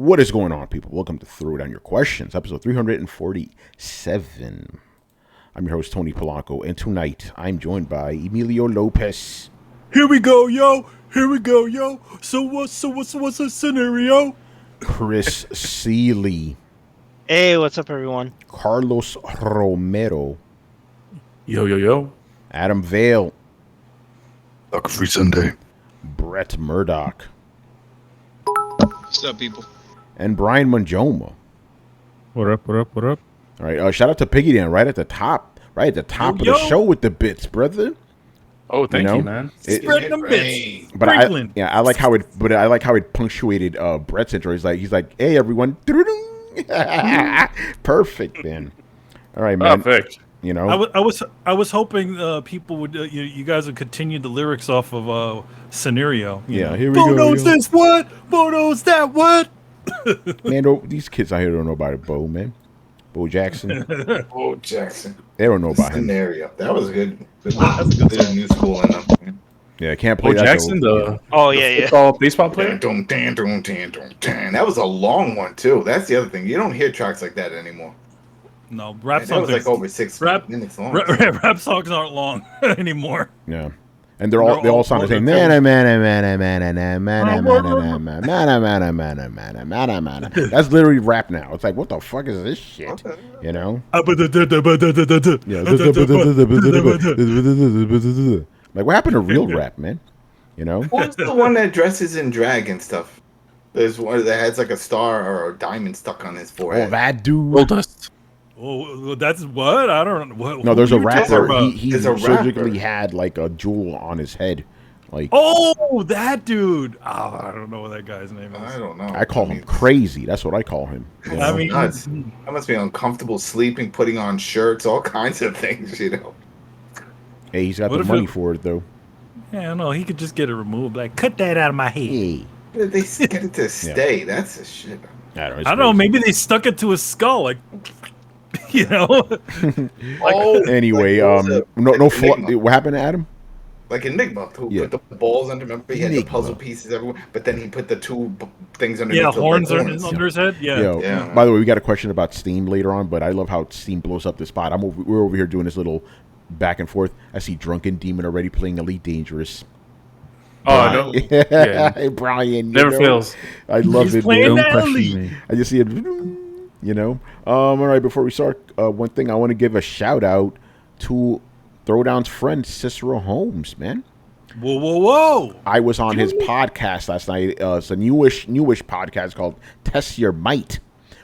What is going on, people? Welcome to Throwdown Your Questions, episode 347. I'm your host, Tony Polanco, and tonight I'm joined by Emilio Lopez. Here we go, yo. Here we go, yo. So what's the scenario? Chris Seeley. Hey, what's up, everyone? Carlos Romero. Yo. Adam Vale. Like a free Sunday. Brett Murdoch. What's up, people? And Brian Manjoma. What up? All right, shout out to Piggy Dan right at the top of the show with the bits, brother. Oh, thank you, man. Spread them bits. But I like how it punctuated Brett's intro. He's like, hey everyone. Perfect, man. All right, man. Perfect. You know, I was hoping people would you guys would continue the lyrics off of scenario. Yeah, here we go. Bo knows this what? Bo knows that what? Man, these kids out here don't know about it, Bo, man. Bo Jackson. Bo Jackson. They don't know about him. Scenario. That was good. That's a good new school in them. Yeah, can't play Bo that. Jackson, though. the football baseball player. That was a long one too. That's the other thing. You don't hear tracks like that anymore. No, rap That songs was like over 6 minutes long. rap songs aren't long anymore. Yeah. And they all sound the same. That's literally rap now. It's like, what the fuck is this shit? You know? Like, what happened to real rap, man? You know? Who's the one that dresses in drag and stuff? There's one that has like a star or a diamond stuck on his forehead. Oh, that dude. Goldust. Oh, that's what? I don't know. No, there's a rapper. He There's a surgically rapper. had like a jewel on his head. Like, Oh, that dude. Oh, I don't know what that guy's name is. I don't know. I call him crazy. That's what I call him. You know? I mean, Nuts. That must be uncomfortable sleeping, putting on shirts, all kinds of things, you know. Hey, he's got What the if money it- for it though. yeah, no, he could just get it removed. Like, cut that out of my head. Hey, They get it to stay. That's a shit. I don't know. I don't know. Maybe they stuck it to his skull, like, you know. Anyway, what happened to Adam? Like Enigma, who Yeah. put the balls under. Remember, he had the Enigma. puzzle pieces everywhere, but then he put the two things underneath. Yeah, the horns horns. under his head. Yeah. Yo, Yeah. By the way, we got a question about Steam later on, but I love how Steam blows up the spot. We're over here doing this little back and forth. I see Drunken Demon already playing Elite Dangerous. Oh, no. Yeah. Hey, Brian. Never fails. I love He's it. playing man. that Elite. me. I just see it. You know. All right. Before we start, one thing I want to give a shout out to Throwdown's friend Cicero Holmes, man. Whoa. I was on his podcast last night. It's a newish podcast called Test Your Might,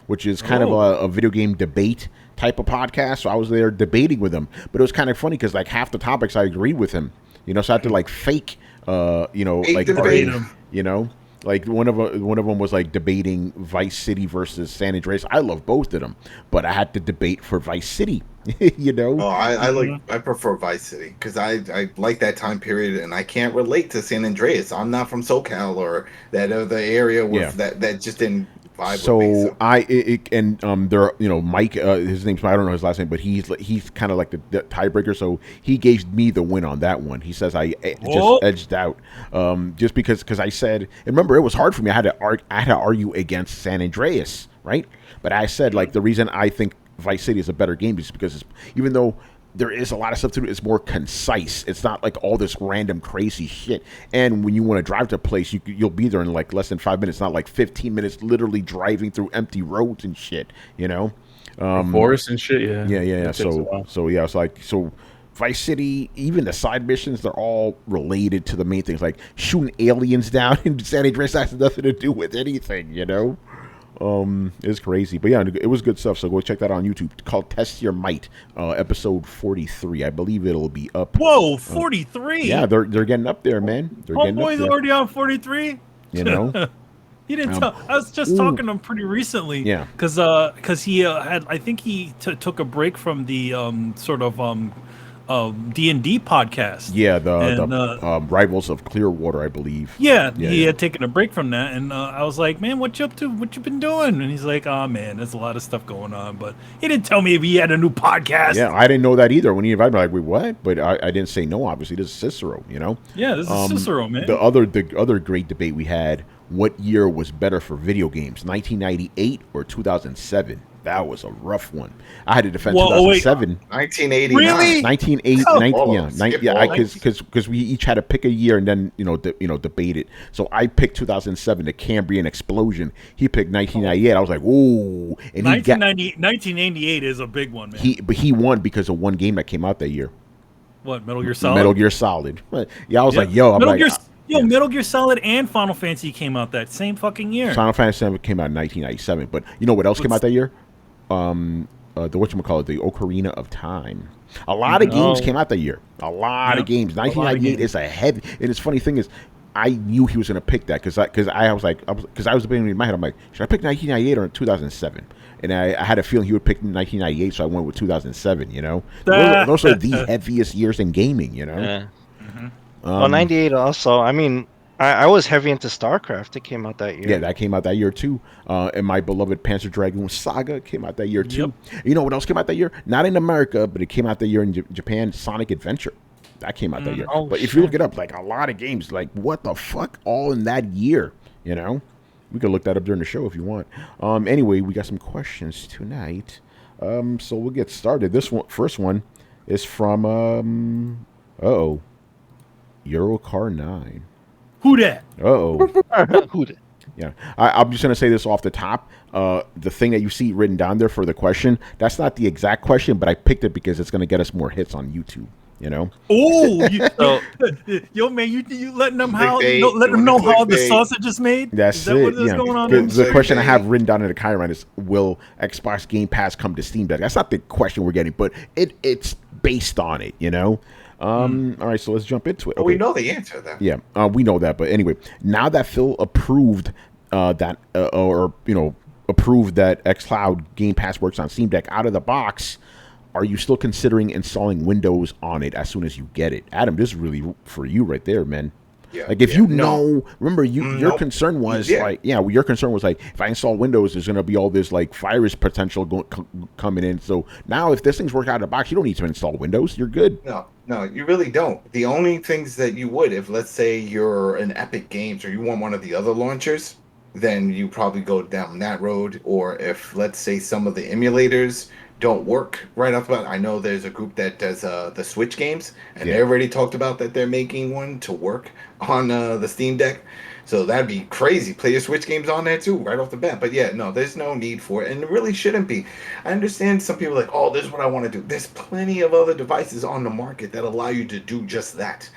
which is kind of a video game debate type of podcast. So I was there debating with him, but it was kind of funny because like half the topics I agreed with him. You know, so I had to like fake, like debate. you know, like one of them was like debating Vice City versus San Andreas. I love both of them, but I had to debate for Vice City. You know. Oh, I prefer Vice City because I like that time period, and I can't relate to San Andreas. I'm not from SoCal or that other area with that just didn't vibe So with me. there, Mike, his name's, I don't know his last name, but he's kind of like the tiebreaker. So he gave me the win on that one. He says I just edged out, just because I said, and remember it was hard for me. I had to argue against San Andreas, right? But I said like the reason I think Vice City is a better game is because even though there is a lot of stuff to do, it's more concise. It's not like all this random crazy shit. And when you want to drive to a place, you'll be there in like less than 5 minutes, not like 15 minutes literally driving through empty roads and shit, you know? Forest and shit, yeah. Yeah. So Vice City, even the side missions, they're all related to the main things, like shooting aliens down in San Andreas has nothing to do with anything, you know? It's crazy, but yeah, it was good stuff. So go check that out on YouTube. It's called Test Your Might, episode 43. I believe it'll be up. Whoa, 43. Yeah, they're getting up there, man. They're getting up Homeboy's there. already on 43. You know, He didn't tell. I was just talking to him pretty recently. Yeah. Because he had. I think he took a break from the sort of D&D podcast. yeah, the Rivals of Clearwater, I believe. Yeah, Yeah, he yeah. had taken a break from that, and I was like, "Man, what you up to? What you been doing?" And he's like, "Oh man, there's a lot of stuff going on." But he didn't tell me if he had a new podcast. Yeah, I didn't know that either. When he invited me, like, wait, what? But I didn't say no. Obviously, this is Cicero. You know. Yeah, this is Cicero, man. The other great debate we had what year was better for video games, 1998 or 2007? That was a rough one. I had to defend 2007. 1989. Really? 1989. Yeah, because we each had to pick a year and then debate it. So I picked 2007, the Cambrian explosion. He picked 1998. I was like, ooh. And 1998 is a big one, man. He won because of one game that came out that year. What, Metal Gear Solid? Metal Gear Solid. Yeah, I was like, yo, Metal Gear Solid and Final Fantasy came out that same fucking year. Final Fantasy 7 came out in 1997, but you know what else came out that year? The whatchamacallit, the Ocarina of Time. A lot of games came out that year. A lot of games. 1998 is a heavy. And it's funny thing is, I knew he was gonna pick that because I was debating in my head. I'm like, should I pick 1998 or 2007? And I had a feeling he would pick 1998, so I went with 2007. You know, those are the heaviest years in gaming. You know. Yeah. Well, 98 also. I mean, I was heavy into StarCraft. It came out that year. Yeah, that came out that year too. And my beloved Panzer Dragoon Saga came out that year too. Yep. You know what else came out that year? Not in America, but it came out that year in Japan. Sonic Adventure. That came out that year. But if you look it up, like a lot of games, like what the fuck, all in that year. You know, we could look that up during the show if you want. Anyway, we got some questions tonight. So we'll get started. First one is from Eurocar 9. Who that? Who that? Yeah, I'm just gonna say this off the top. The thing that you see written down there for the question, that's not the exact question, but I picked it because it's gonna get us more hits on YouTube. You know. Oh, yo, man, you letting them let them know how the sausage is made. That's that it. What is going on? The question I have written down in the Chiron is, will Xbox Game Pass come to Steam Deck? That's not the question we're getting, but it's based on it. You know. All right, so let's jump into it. Okay. We know the answer, though. Yeah, we know that. But anyway, now that Phil approved approved that xCloud Game Pass works on Steam Deck out of the box, are you still considering installing Windows on it as soon as you get it? Adam, this is really for you right there, man. Yeah, like if you know, remember your concern was your concern was like, if I install Windows, there's gonna be all this like virus potential coming in. So now, if this thing's working out of the box, you don't need to install Windows. You're good. No, you really don't. The only things that you would, if let's say you're an Epic Games or you want one of the other launchers, then you probably go down that road. Or if let's say some of the emulators don't work right off the bat. I know there's a group that does the Switch games, and they already talked about that they're making one to work on the Steam Deck. So that'd be crazy. Play your Switch games on there too, right off the bat. But yeah, no, there's no need for it, and it really shouldn't be. I understand some people are like, oh, this is what I want to do. There's plenty of other devices on the market that allow you to do just that.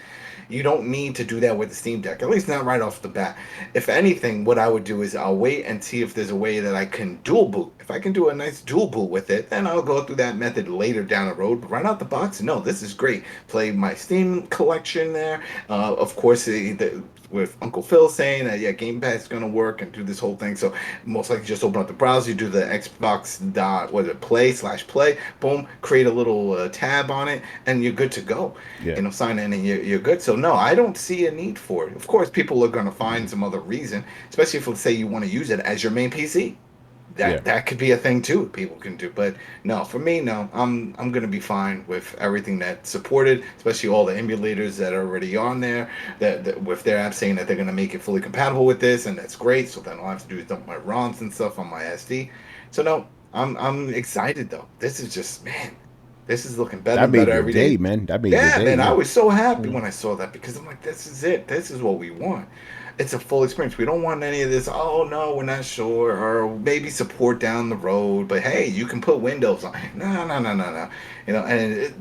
You don't need to do that with the Steam Deck, at least not right off the bat. If anything, what I would do is I'll wait and see if there's a way that I can dual boot. If I can do a nice dual boot with it, then I'll go through that method later down the road. But right out the box, no, this is great. Play my Steam collection there. Of course, with Uncle Phil saying that, Game Pass is going to work and do this whole thing. So most likely just open up the browser, you do the Xbox.play/play, boom, create a little tab on it, and you're good to go. Yeah. Sign in and you're good. So no, I don't see a need for it. Of course, people are going to find some other reason, especially if, let's say, you want to use it as your main PC. That could be a thing too. People can do, but no, for me, no. I'm gonna be fine with everything that's supported, especially all the emulators that are already on there. That with their app saying that they're gonna make it fully compatible with this, and that's great. So then all I have to do is dump my ROMs and stuff on my SD. So no, I'm excited though. This is just this is looking better and better every day, man. That made your day, man. I was so happy when I saw that because I'm like, this is it. This is what we want. It's a full experience. We don't want any of this, oh no, we're not sure, or maybe support down the road, but hey, you can put Windows on it. No. And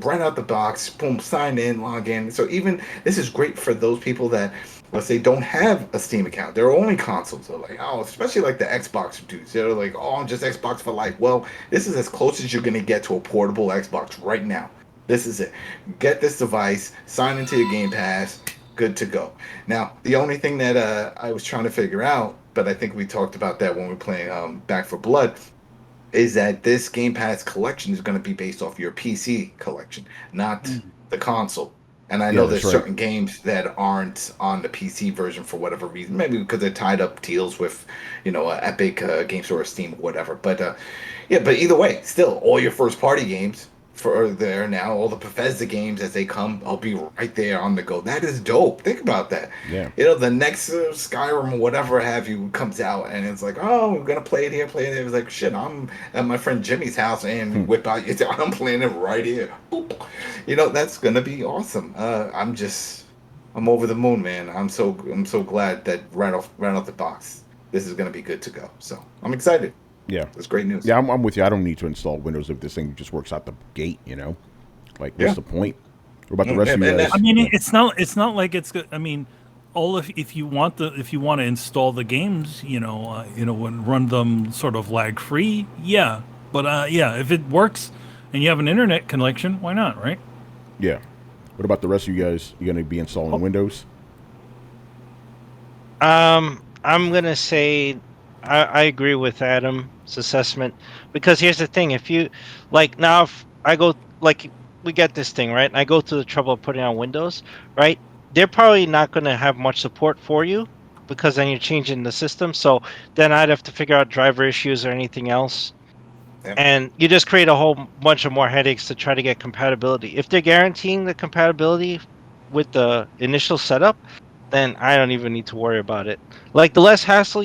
right out the box, boom, sign in, log in. So even, this is great for those people that, let's say, don't have a Steam account. They're only consoles. They're like, especially like the Xbox dudes. They're like, I'm just Xbox for life. Well, this is as close as you're going to get to a portable Xbox right now. This is it. Get this device, sign into your Game Pass, good to go. Now, the only thing that I was trying to figure out, but I think we talked about that when we were playing Back 4 Blood, is that this Game Pass collection is going to be based off your PC collection, not the console. And I know there's certain games that aren't on the PC version for whatever reason, maybe because they're tied up deals with, Epic Game Store or Steam or whatever. But but either way, still, all your first party games for there now. All the Bethesda games as they come, I'll be right there on the go. That is dope. Think about that. Yeah. The next Skyrim or whatever have you comes out, and it's like, oh, we're gonna play it here, play it there. It's like, shit, I'm at my friend Jimmy's house, and whip out your. I'm playing it right here. Boop. That's gonna be awesome. I'm over the moon, man. I'm so glad that right off the box, this is gonna be good to go. So I'm excited. Yeah, it's great news. Yeah, I'm with you. I don't need to install Windows if this thing just works out the gate. Like, what's the point? What about the rest of you guys? I mean, it's not like it's good. I mean, if you want to install the games, and run them sort of lag free, yeah. But if it works and you have an internet connection, why not, right? Yeah. What about the rest of you guys? You gonna be installing Windows? I'm gonna say I agree with Adam's assessment, because here's the thing: if you now, if I go we get this thing right, and I go through the trouble of putting on Windows, right? They're probably not gonna have much support for you, because then you're changing the system. So then I'd have to figure out driver issues or anything else. And you just create a whole bunch of more headaches to try to get compatibility. If they're guaranteeing the compatibility with the initial setup, then I don't even need to worry about it. Like, the less hassle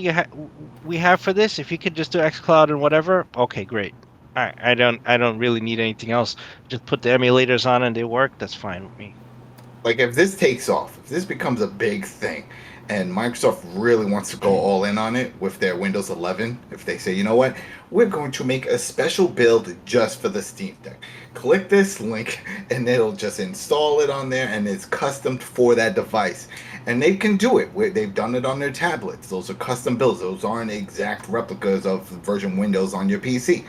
we have for this, if you could just do xCloud and whatever, okay, great. I don't really need anything else. Just put the emulators on and they work. That's fine with me. Like, if this takes off, if this becomes a big thing, and Microsoft really wants to go all in on it with their Windows 11, if they say, you know what, we're going to make a special build just for the Steam Deck. Click this link, and it'll just install it on there, and it's custom for that device. And they can do it. They've done it on their tablets. Those are custom builds. Those aren't exact replicas of version Windows on your PC.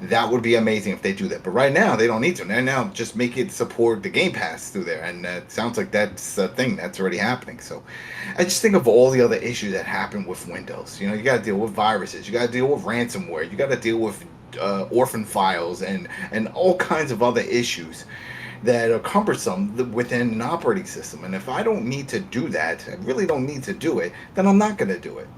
That would be amazing if they do that. But right now, they don't need to. Right now, just make it support the Game Pass through there. And it sounds like that's a thing that's already happening. So I just think of all the other issues that happen with Windows. You got to deal with viruses. You got to deal with ransomware. You got to deal with orphan files and all kinds of other issues that are cumbersome within an operating system. And if I don't need to do that, I really don't need to do it, then I'm not going to do it.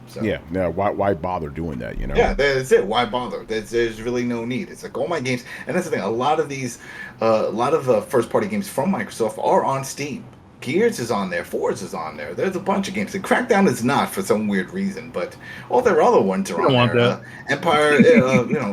So. Yeah, why bother doing that, Yeah, that's it. Why bother? There's really no need. It's like all my games, and that's the thing. A lot of these, first-party games from Microsoft are on Steam. Gears is on there. Forza is on there. There's a bunch of games. And Crackdown is not for some weird reason, but all their other ones are on there. Empire,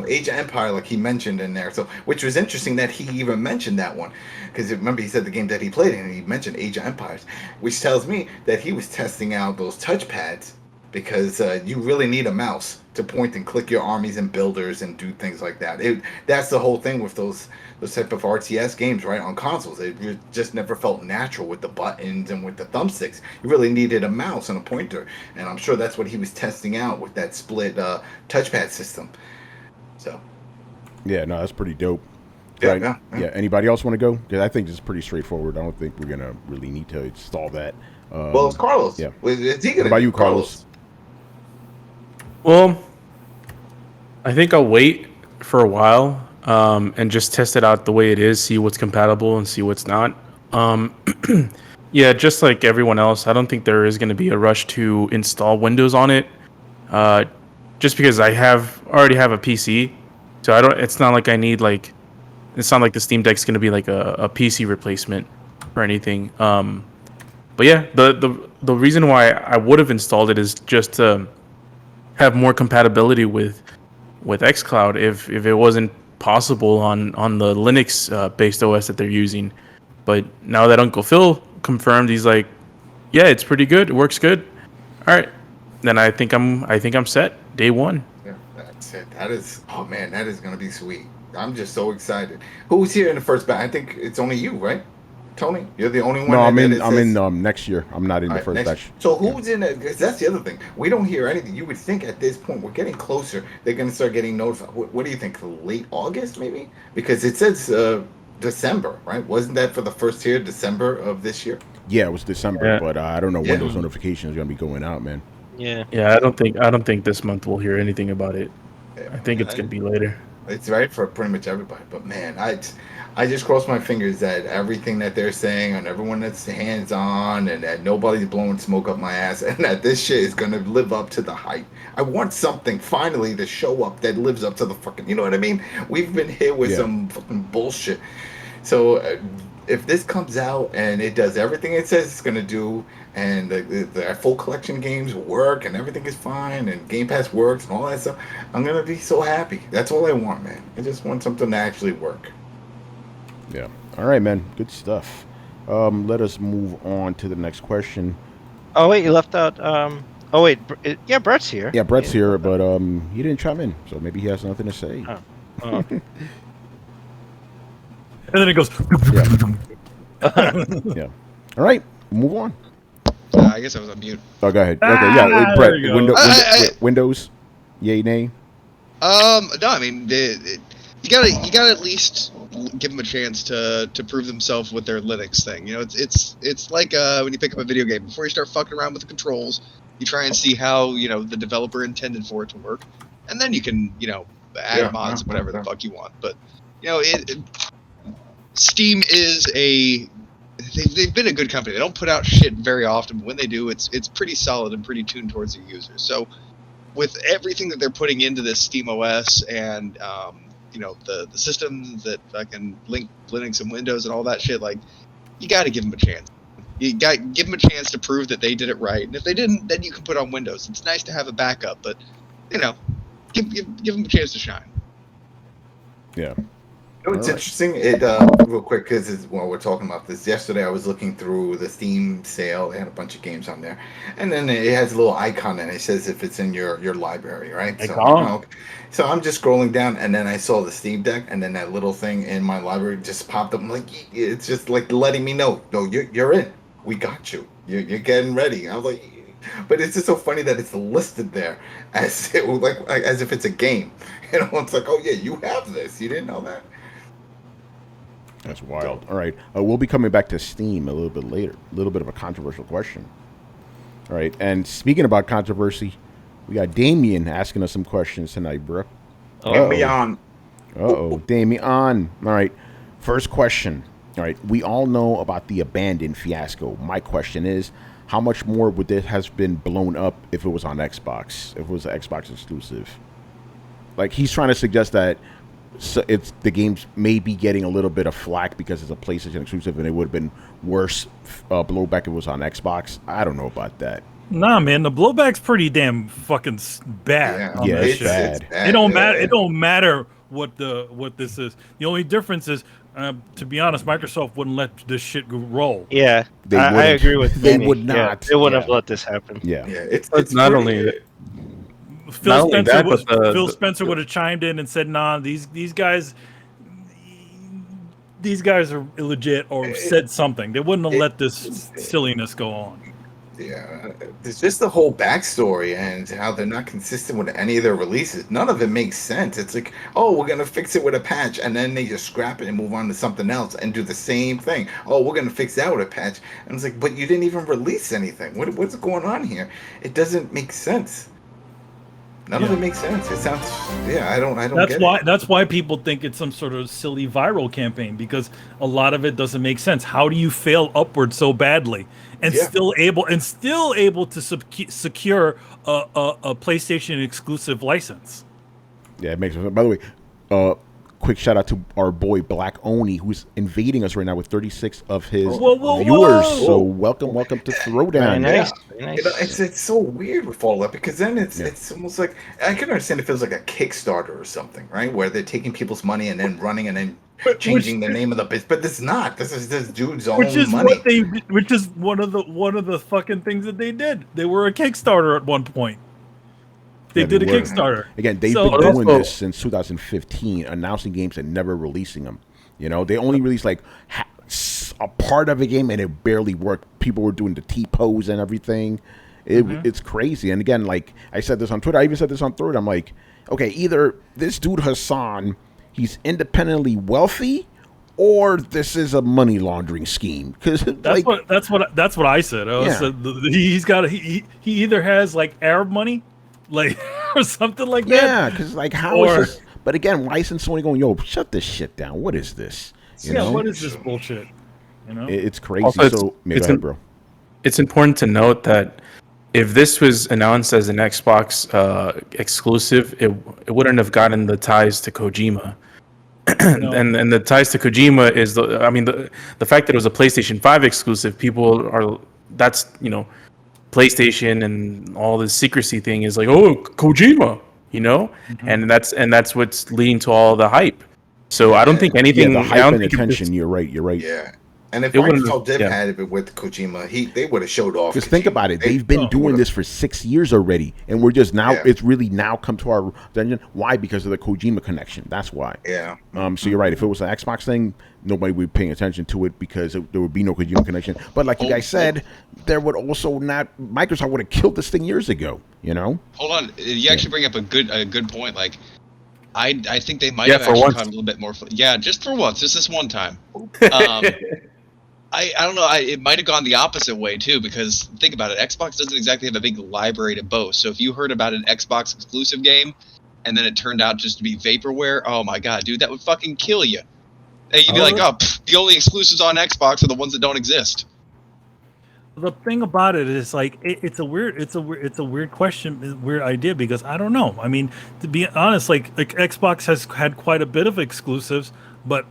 Age of Empire, like he mentioned in there. So, which was interesting that he even mentioned that one, because remember he said the game that he played in, and he mentioned Age of Empires, which tells me that he was testing out those touchpads. Because you really need a mouse to point and click your armies and builders and do things like that. That's the whole thing with those type of RTS games, right, on consoles. It just never felt natural with the buttons and with the thumbsticks. You really needed a mouse and a pointer, and I'm sure that's what he was testing out with that split touchpad system. So, yeah, no, that's pretty dope. Yeah, right? Yeah. Anybody else want to go? Because I think this is pretty straightforward. I don't think we're gonna really need to install that. Well, it's Carlos. Yeah. What about you, Carlos? Well, I think I'll wait for a while and just test it out the way it is, see what's compatible and see what's not. Yeah, just like everyone else, I don't think there is going to be a rush to install Windows on it. Just because I already have a PC, so it's not like I need it's not like the Steam Deck's going to be like a PC replacement or anything. But yeah, the reason why I would have installed it is just to have more compatibility with xCloud if it wasn't possible on the Linux based OS that they're using. But now that Uncle Phil confirmed, he's like, yeah, it's pretty good, it works good. All right, then I think I'm set day one. Yeah, that's it. That is, oh man, that is gonna be sweet. I'm just so excited. Who's here in the first batch? I think it's only you, right? Tony, you're the only one. No, I'm in next year. I'm not in the first batch. So who's in it? Because that's the other thing. We don't hear anything. You would think at this point we're getting closer. They're going to start getting notified. What do you think? Late August, maybe? Because it says December, right? Wasn't that for the first year, December of this year? Yeah, it was December, but I don't know when those notifications are going to be going out, man. Yeah. Yeah, I don't think this month we'll hear anything about it. I think it's going to be later. It's right for pretty much everybody. But man, I just cross my fingers that everything that they're saying and everyone that's hands on and that nobody's blowing smoke up my ass and that this shit is gonna live up to the hype. I want something finally to show up that lives up to the fucking. You know what I mean? We've been hit with some fucking bullshit. So if this comes out and it does everything it says it's gonna do, and the full collection games work and everything is fine and Game Pass works and all that stuff, I'm gonna be so happy. That's all I want, man. I just want something to actually work. Yeah. All right, man. Good stuff. Let us move on to the next question. Oh wait, you left out. Oh wait, yeah, Brett's here. Yeah, Brett's here, but he didn't chime in, so maybe he has nothing to say. Oh. And then it goes. Yeah. All right. Move on. I guess I was on mute. Oh, go ahead. Okay. Yeah. Brett. there you go. Windows. Yay, nay. No, I mean, you gotta at least give them a chance to prove themselves with their Linux thing. You know, it's like when you pick up a video game. Before you start fucking around with the controls, you try and see how the developer intended for it to work, and then you can add mods, whatever the fuck you want. But Steam is they've been a good company. They don't put out shit very often, but when they do, it's pretty solid and pretty tuned towards their users. So with everything that they're putting into this Steam OS and the systems that can link Linux and Windows and all that shit, like, you got to give them a chance. You got to give them a chance to prove that they did it right. And if they didn't, then you can put on Windows. It's nice to have a backup, but give them a chance to shine. Yeah. It's interesting. Real quick, because while we're talking about this, yesterday I was looking through the Steam sale. They had a bunch of games on there, and then it has a little icon and it says if it's in your library, right? So I'm just scrolling down, and then I saw the Steam Deck, and then that little thing in my library just popped up. I'm like, it's just like letting me know, no, you're in. We got you. You're getting ready. I was like, but it's just so funny that it's listed there as as if it's a game. It's like, oh yeah, you have this. You didn't know that. That's wild. All right. We'll be coming back to Steam a little bit later. A little bit of a controversial question. All right. And speaking about controversy, we got Damien asking us some questions tonight, bro. Damien. Damien. All right. First question. All right. We all know about the abandoned fiasco. My question is, how much more would this has been blown up if it was on Xbox? If it was an Xbox exclusive? Like, he's trying to suggest that the games may be getting a little bit of flack because it's a PlayStation exclusive, and it would have been worse blowback if it was on Xbox. I don't know about that. Nah, man, the blowback's pretty damn fucking bad. Yeah, it's bad. It don't matter. It don't matter what this is. The only difference is, to be honest, Microsoft wouldn't let this shit roll. Yeah, I agree with They Danny. would not. Yeah, they wouldn't have let this happen. Yeah. It's not only. Phil Spencer would have chimed in and said, "Nah, these guys are illegit," or said something. They wouldn't have let this silliness go on. Yeah, there's just the whole backstory and how they're not consistent with any of their releases. None of it makes sense. It's like, oh, we're gonna fix it with a patch, and then they just scrap it and move on to something else and do the same thing. Oh, we're gonna fix that with a patch, and it's like, but you didn't even release anything. What's going on here? It doesn't make sense. None of it makes sense. It sounds, I don't get it. That's why people think it's some sort of silly viral campaign, because a lot of it doesn't make sense. How do you fail upward so badly and still able to secure a PlayStation exclusive license? Yeah, it makes sense. By the way, quick shout out to our boy Black Oni, who's invading us right now with 36 of his viewers. So welcome to Throwdown. Nice. It's so weird with all that, because then it's almost like, I can understand it feels like a Kickstarter or something, right? Where they're taking people's money and then running and then changing the name of the business. But it's not. This is this dude's own money. Which is one of the fucking things that they did. They were a Kickstarter at one point. They did a Kickstarter. Again, they've been doing this since 2015, announcing games and never releasing them. They only released like a part of a game, and it barely worked. People were doing the T-pose and everything. It's crazy. And again, like I said this on Twitter, I even said this on Twitter. I'm like, okay, either this dude Hassan, he's independently wealthy, or this is a money laundering scheme. Because that's what I said. I said he either has like Arab money, like or something like that. Yeah, because like how is this? But again, why isn't somebody going, yo, shut this shit down? What is this? You Yeah, know, what is this bullshit? You know, it's crazy. Also, it's- So, go it's ahead, im- bro. It's important to note that if this was announced as an Xbox exclusive, it wouldn't have gotten the ties to Kojima. No. and the ties to Kojima is the fact that it was a PlayStation 5 exclusive. People are that's PlayStation and all this secrecy thing is like, oh, Kojima, and that's what's leading to all the hype. So I don't think anything. Yeah, the I hype don't and think if attention. this- You're right. You're right. Yeah. And if It wouldn't Microsoft have- did yeah. had it with Kojima, they would have showed off. Because think Kojima. about it, They- they've been doing would've- this for 6 years already, and we're just now. Yeah. It's really now come to our attention. Why? Because of the Kojima connection. That's why. Yeah. So you're right. If it was an Xbox thing, nobody would be paying attention to it because there would be no Kojima connection. But like you guys said, there would also not. Microsoft would have killed this thing years ago. Hold on, you actually bring up a good point. Like, I think they might Yeah, have for actually once. caught a little bit more. Yeah, just for once, just this one time. I don't know. It might have gone the opposite way too, because think about it. Xbox doesn't exactly have a big library to boast. So if you heard about an Xbox exclusive game, and then it turned out just to be vaporware, oh my god, dude, that would fucking kill you. And you'd be like, oh, the only exclusives on Xbox are the ones that don't exist. the thing about it is like it's a weird question, weird idea, because I don't know. I mean, to be honest, like Xbox has had quite a bit of exclusives, but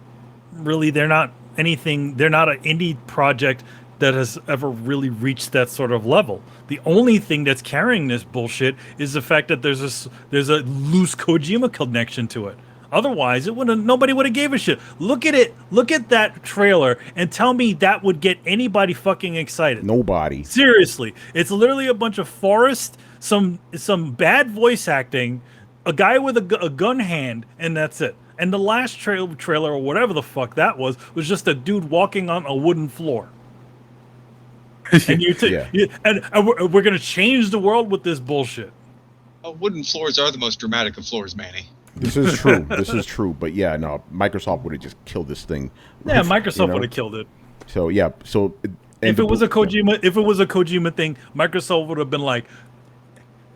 really they're not anything. They're not an indie project that has ever really reached that sort of level. The only thing that's carrying this bullshit is the fact that there's a loose Kojima connection to it. Otherwise, nobody would have gave a shit. Look at it. Look at that trailer and tell me that would get anybody fucking excited. Nobody. Seriously, it's literally a bunch of forest, some bad voice acting, a guy with a gun hand, and that's it. And the last trailer or whatever the fuck that was just a dude walking on a wooden floor. And we're gonna change the world with this bullshit. Oh, wooden floors are the most dramatic of floors, Manny. This is true. This is true. But yeah, no, Microsoft would have just killed this thing. Yeah, Microsoft would have killed it. So yeah, If it was a Kojima thing, Microsoft would have been like,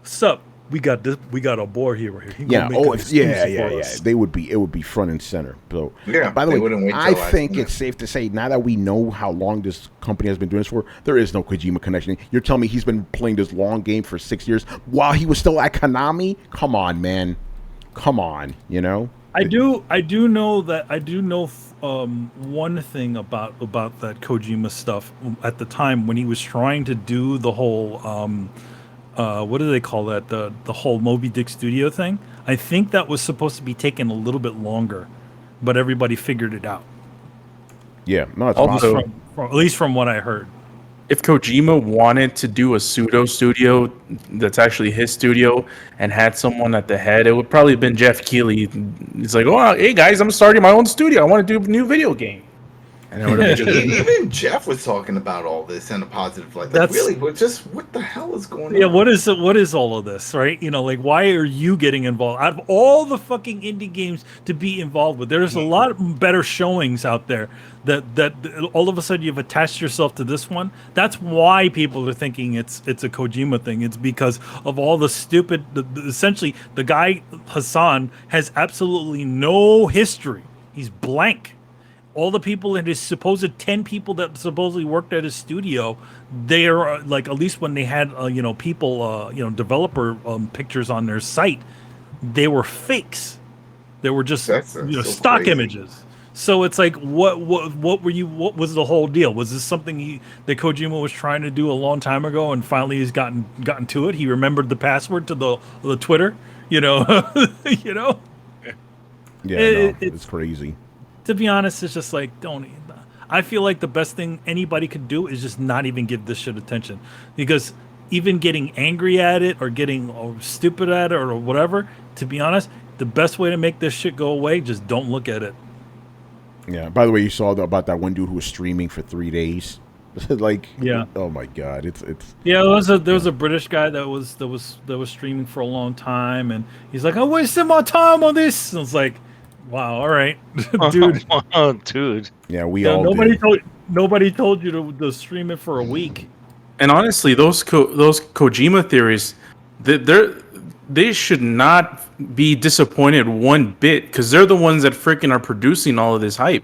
"Sup, we got this. We got a board here. He gonna make an exclusive for us." They would be. It would be front and center. So Yeah, By the they way, wouldn't wait till I last think minute. it's safe to say now that we know how long this company has been doing this for, there is no Kojima connection. You're telling me he's been playing this long game for 6 years while he was still at Konami? Come on, man. Come on. I do know one thing about that Kojima stuff at the time when he was trying to do the whole what do they call that, the whole Moby Dick Studio thing. I think that was supposed to be taking a little bit longer, but everybody figured it out. Yeah, no, it's Also- possible. At least from what I heard. If Kojima wanted to do a pseudo studio that's actually his studio and had someone at the head, it would probably have been Jeff Keighley. It's like, oh, hey guys, I'm starting my own studio. I want to do a new video game. And it would have been Even Jeff was talking about all this in a positive light. Like, That's- really, what the hell is going on? Yeah, what is all of this, right? Like, why are you getting involved? Out of all the fucking indie games to be involved with, there's a lot better showings out there that all of a sudden you've attached yourself to this one. That's why people are thinking it's a Kojima thing. It's because of all the stupid. Essentially, the guy Hassan has absolutely no history. He's blank. All the people in his supposed 10 people that supposedly worked at his studio, they are like, at least when they had people developer pictures on their site, they were fakes. They were just That's so stock crazy. images. So it's like, what was the whole deal? Was this something that Kojima was trying to do a long time ago, and finally he's gotten to it? He remembered the password to the Twitter, Yeah, It's- it's crazy. To be honest, it's just like, don't. I feel like the best thing anybody could do is just not even give this shit attention, because even getting angry at it or getting stupid at it or whatever, to be honest, the best way to make this shit go away, just don't look at it. Yeah. By the way, you saw about that one dude who was streaming for 3 days. Like, Yeah. Oh my God, it's. Yeah, there was a British guy that was streaming for a long time, and he's like, I wasted my time on this. And it's like, wow, all right, dude. Oh, dude. Yeah, we Yeah, all nobody did. told you to stream it for a week. And honestly, those Kojima theories, they should not be disappointed one bit, because they're the ones that freaking are producing all of this hype.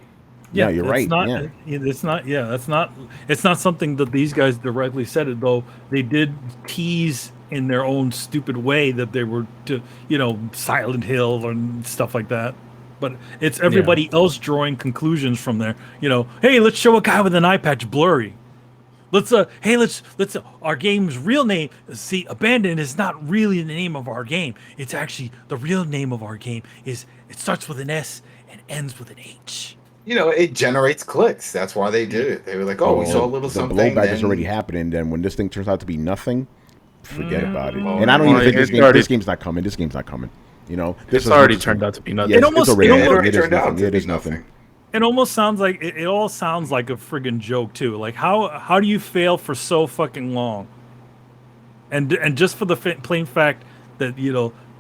Yeah, you're right. It's not. Yeah. It's not. Yeah, that's not. It's not something that these guys directly said it, though. They did tease in their own stupid way that they were, Silent Hill and stuff like that. But it's everybody else drawing conclusions from there. Hey, let's show a guy with an eye patch blurry. Let's our game's real name. See, Abandon is not really the name of our game. It's actually the real name of our game it starts with an S and ends with an H. It generates clicks. That's why they did it. They were like, we saw a little something. The blowback is already happening. Then when this thing turns out to be nothing, forget about it. And I don't even think this game's not coming. This game's not coming. It's already turned out to be nothing. It already turned out to be nothing. It almost sounds like it all sounds like a friggin' joke too. Like how do you fail for so fucking long? And just for the plain fact that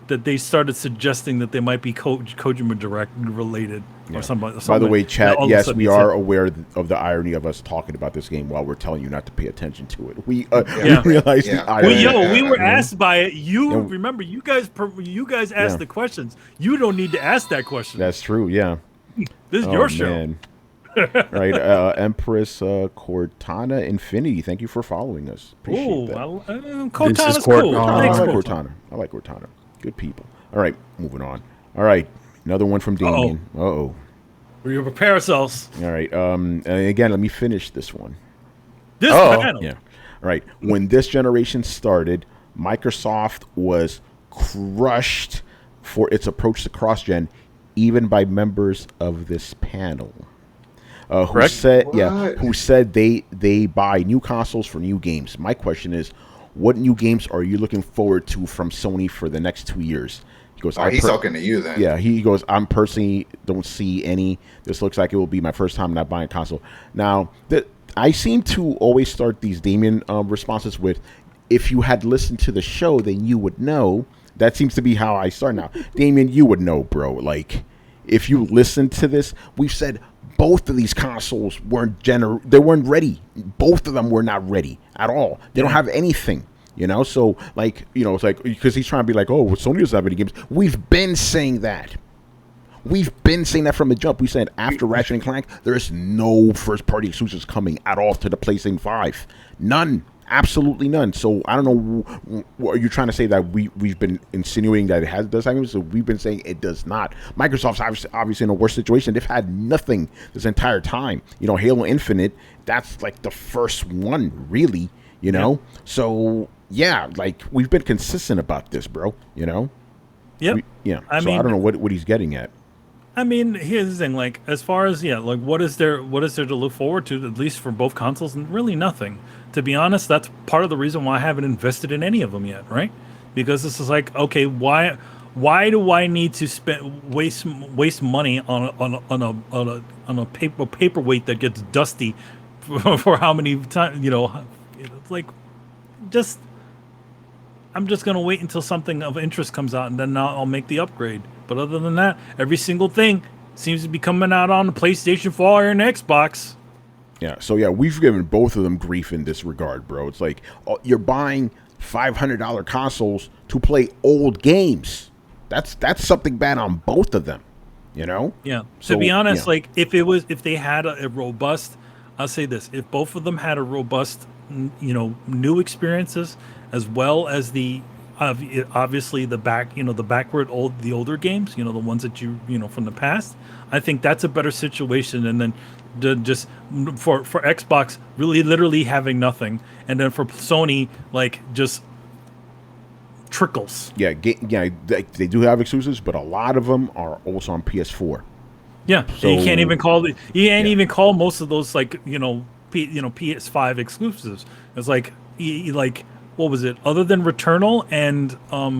that they started suggesting that they might be Kojima Direct related or something. By the way, chat, yes, we are aware of the irony of us talking about this game while we're telling you not to pay attention to it. We realize the irony. We were asked by it. Remember, you guys asked the questions. You don't need to ask that question. That's true. Yeah. This is your show. Right, Empress Cortana Infinity. Thank you for following us. Appreciate that. Cortana's cool. I like Cortana. Good people. All right, moving on. All right, another one from Damien. We prepare ourselves. All right. And again, let me finish this one. This panel. Yeah. All right. When this generation started, Microsoft was crushed for its approach to cross-gen, even by members of this panel. Who said they buy new consoles for new games. My question is, what new games are you looking forward to from Sony for the next 2 years? He goes, he's talking to you then. Yeah, he goes, I'm personally don't see any. This looks like it will be my first time not buying a console. Now, I seem to always start these Damien responses with, if you had listened to the show, then you would know. That seems to be how I start now. Damien, you would know, bro. Like, if you listen to this, we've said both of these consoles they weren't ready. Both of them were not ready at all. They don't have anything, So, it's like, because he's trying to be like, Sony doesn't have any games. We've been saying that. We've been saying that from the jump. We said after Ratchet & Clank, there's no first-party exclusives coming at all to the PlayStation 5. None. Absolutely none. So I don't know. Are you trying to say that we've been insinuating that it does have? So we've been saying it does not. Microsoft's obviously in a worse situation. They've had nothing this entire time. Halo Infinite. That's like the first one, really. So yeah, like we've been consistent about this, bro. Yep. I don't know what he's getting at. I mean, here's the thing. Like, as far as what is there to look forward to, at least for both consoles? And really nothing. To be honest, that's part of the reason why I haven't invested in any of them yet, right? Because this is like, okay, why do I need to waste money on a paperweight that gets dusty for how many times? It's like, I'm just gonna wait until something of interest comes out, and then I'll make the upgrade. But other than that, every single thing seems to be coming out on the PlayStation 4 and Xbox. Yeah, so yeah, we've given both of them grief in this regard, bro. It's like, you're buying $500 consoles to play old games. That's something bad on both of them, Yeah. So, to be honest, like if they had a robust, I'll say this: if both of them had a robust, new experiences, as well as the obviously the older games, the ones that from the past, I think that's a better situation. And then just for Xbox, really literally having nothing, and then for Sony, like just trickles. Yeah, they do have exclusives, but a lot of them are also on PS4. Yeah, so you can't even call most of those PS5 exclusives. It's like what was it? Other than Returnal and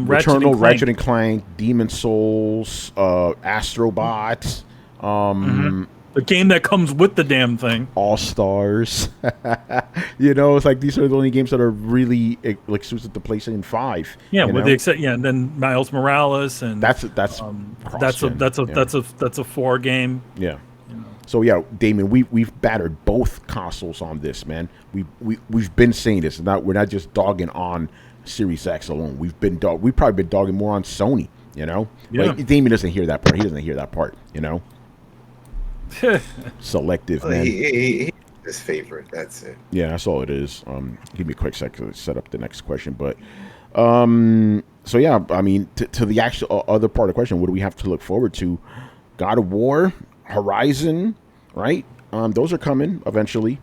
Ratchet & Clank, Demon Souls, Astrobot, the game that comes with the damn thing, All Stars. It's like these are the only games that are really exclusive to PlayStation 5. Yeah, with the except and then Miles Morales, and that's a 4 game. Yeah. So yeah, Damon, we've battered both consoles on this, man. We've been saying this. We're not just dogging on Series X alone. We've probably been dogging more on Sony. Yeah. Like, Damon doesn't hear that part. He doesn't hear that part. Selective, Well, man. he his favorite. That's it. Yeah, that's all it is. Give me a quick second to set up the next question. But so yeah, I mean, to the actual other part of the question, what do we have to look forward to? God of War, Horizon, right? Those are coming eventually.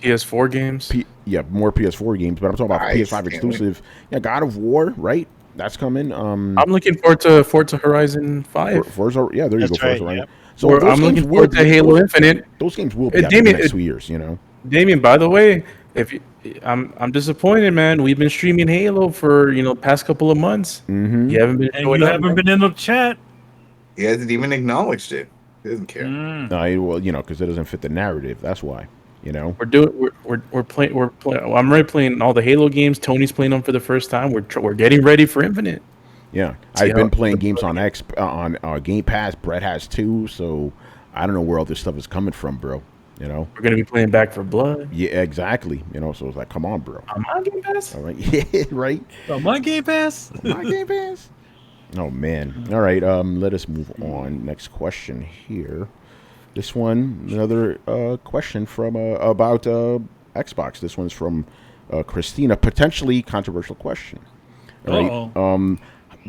PS4 games. More PS4 games, but I'm talking about Nice. PS5 exclusive. Yeah, God of War, right? That's coming. I'm looking forward to Horizon 5. Forza, yeah, there you That's go, Forza, right, right? yep. So Or those I'm games looking will forward to be- Halo those- Infinite. Those games will be out in the Damien, next 2 years, you know. Damien, by the way, if you, I'm disappointed, man. We've been streaming Halo for past couple of months. Mm-hmm. You haven't been And showing you up, haven't man. been in the chat. He hasn't even acknowledged it. He doesn't care. Well, because it doesn't fit the narrative. That's why, We're playing. I'm already playing all the Halo games. Tony's playing them for the first time. We're getting ready for Infinite. Yeah, See I've been how- playing games on Game Pass. Brett has too, so I don't know where all this stuff is coming from, bro. We're gonna be playing Back for Blood. Yeah, exactly. So it's like, come on, bro. I'm on Game Pass. All right, yeah, right. Oh, my Game Pass. My Game Pass. Oh man. All right. Let us move on. Next question here. This one, another question from about Xbox. This one's from Christina. Potentially controversial question. All right. Uh-oh.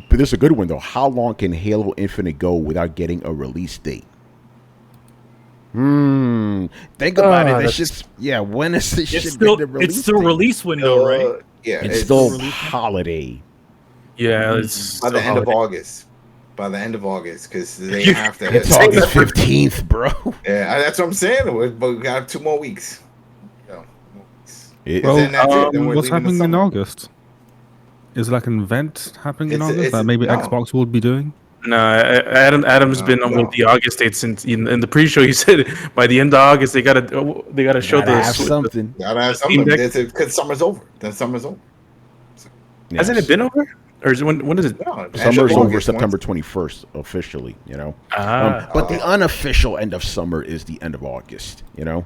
But this is a good one though. How long can Halo Infinite go without getting a release date? Think about it. This shit's when is this shit getting the release? It's still date? release window, right? Yeah, It's still holiday. Yeah, it's by the still end of holiday. August. By the end of August, because they have to. It's August 15th, bro. Yeah, that's what I'm saying. But we got 2 more weeks. It- Well, Then that's it. Then we're what's leaving the happening in summer. August? Is like an event happening in It's- August it's- that maybe no. Xbox will be doing? No, Adam's been on no. with the August date since in the pre-show. He said by the end of August they gotta show gotta have the something. Gotta have Steam something. Deck. Because summer's over. Then summer's over. Hasn't it been over? Or is it when is it? No, end of Summer's over August, September once- 21st officially. Ah, But the unofficial end of summer is the end of August. yeah.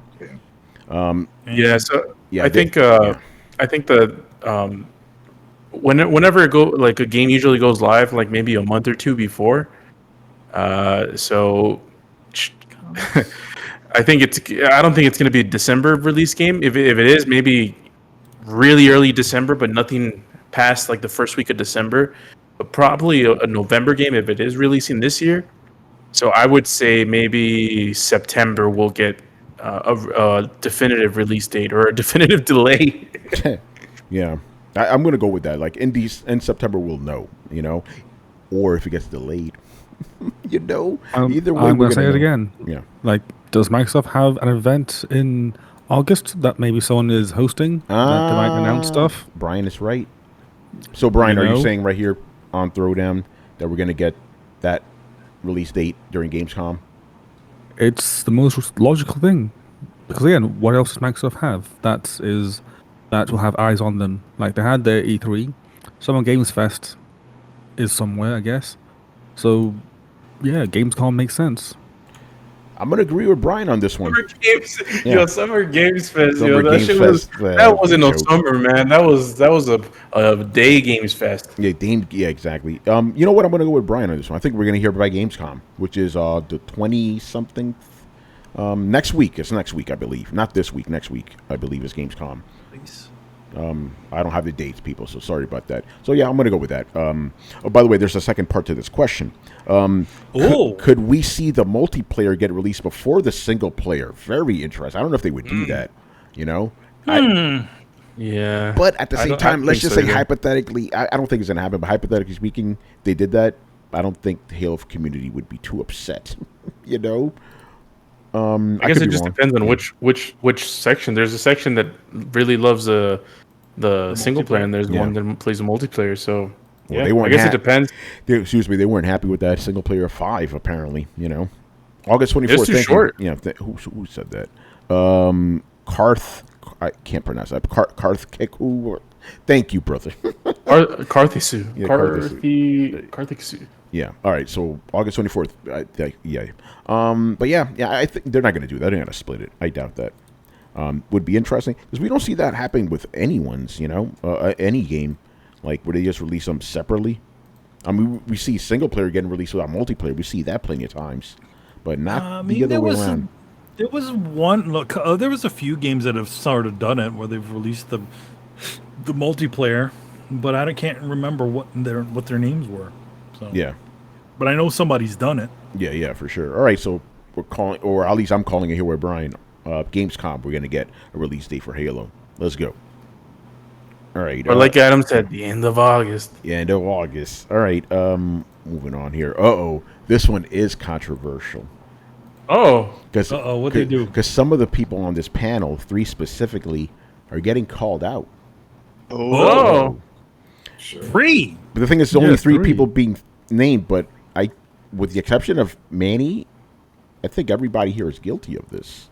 So Yeah, I they- think the whenever it go like a game usually goes live like maybe a month or two before. So I don't think it's going to be a December release game. If it is, maybe really early December, but nothing past like the first week of December. But probably a November game if it is releasing this year. So I would say maybe September we'll get a definitive release date or a definitive delay. Yeah, I'm gonna go with that. Like in September, we'll know. Or if it gets delayed, Either way, I'm we're going to say gonna it know. again. Yeah. Like, does Microsoft have an event in August that maybe someone is hosting that they might announce stuff? Brian is right. So Brian, You are you know? saying right here on Throwdown that we're gonna get that release date during Gamescom? It's the most logical thing. Because again, what else does Microsoft have that will have eyes on them? Like they had their E3, Summer Games Fest is somewhere, I guess. So yeah, Gamescom makes sense. I'm gonna agree with Brian on this one. Summer Games Fest, Summer that Games shit was Fest, that wasn't no joke. summer, man. That was a day Games Fest. Yeah, exactly. You know what? I'm gonna go with Brian on this one. I think we're gonna hear by Gamescom, which is the 20-something. Next week. It's next week, I believe. Not this week. Next week, I believe, is Gamescom. I don't have the dates, people, so sorry about that. So yeah, I'm gonna go with that. Oh, by the way, there's a second part to this question. Could we see the multiplayer get released before the single player? Very interesting. I don't know if they would do that. Yeah. But at the I same don't- time, I let's think just so, say yeah. hypothetically, I don't think it's gonna happen. But hypothetically speaking, they did that. I don't think the Halo community would be too upset. I guess could it be just wrong. depends on which section. There's a section that really loves the single player, and there's Yeah. one that plays the multiplayer. So Well, yeah, they weren't I guess ha- it depends. They weren't happy with that single player 5. Apparently, August 24th. It's too thank short. You. Who said that? Karth. I can't pronounce that. Karth Keku. Thank you, brother. Karthisu. Yeah, Karthisu. Yeah. All right. So August 24th. Yeah. But yeah. I think they're not going to do that. They're going to split it. I doubt that. Would be interesting because we don't see that happening with anyone's. Any game, like where they just release them separately. I mean, we see single player getting released without multiplayer. We see that plenty of times. but not I the mean, other way around. there was one. Look, there was a few games that have sort of done it where they've released the multiplayer, but I can't remember what their names were. So Yeah. but I know somebody's done it. Yeah, for sure. All right, so we're calling, or at least I'm calling it here with Brian. Gamescom, we're gonna get a release date for Halo. Let's go. All right. Or like Adam said, the end of August. Yeah, end of August. All right. Moving on here. This one is controversial. Oh, Because What they do? Because some of the people on this panel, 3 specifically, are getting called out. oh, Sure. Free. But the thing is, only 3 3. people being named. But with the exception of Manny, I think everybody here is guilty of this.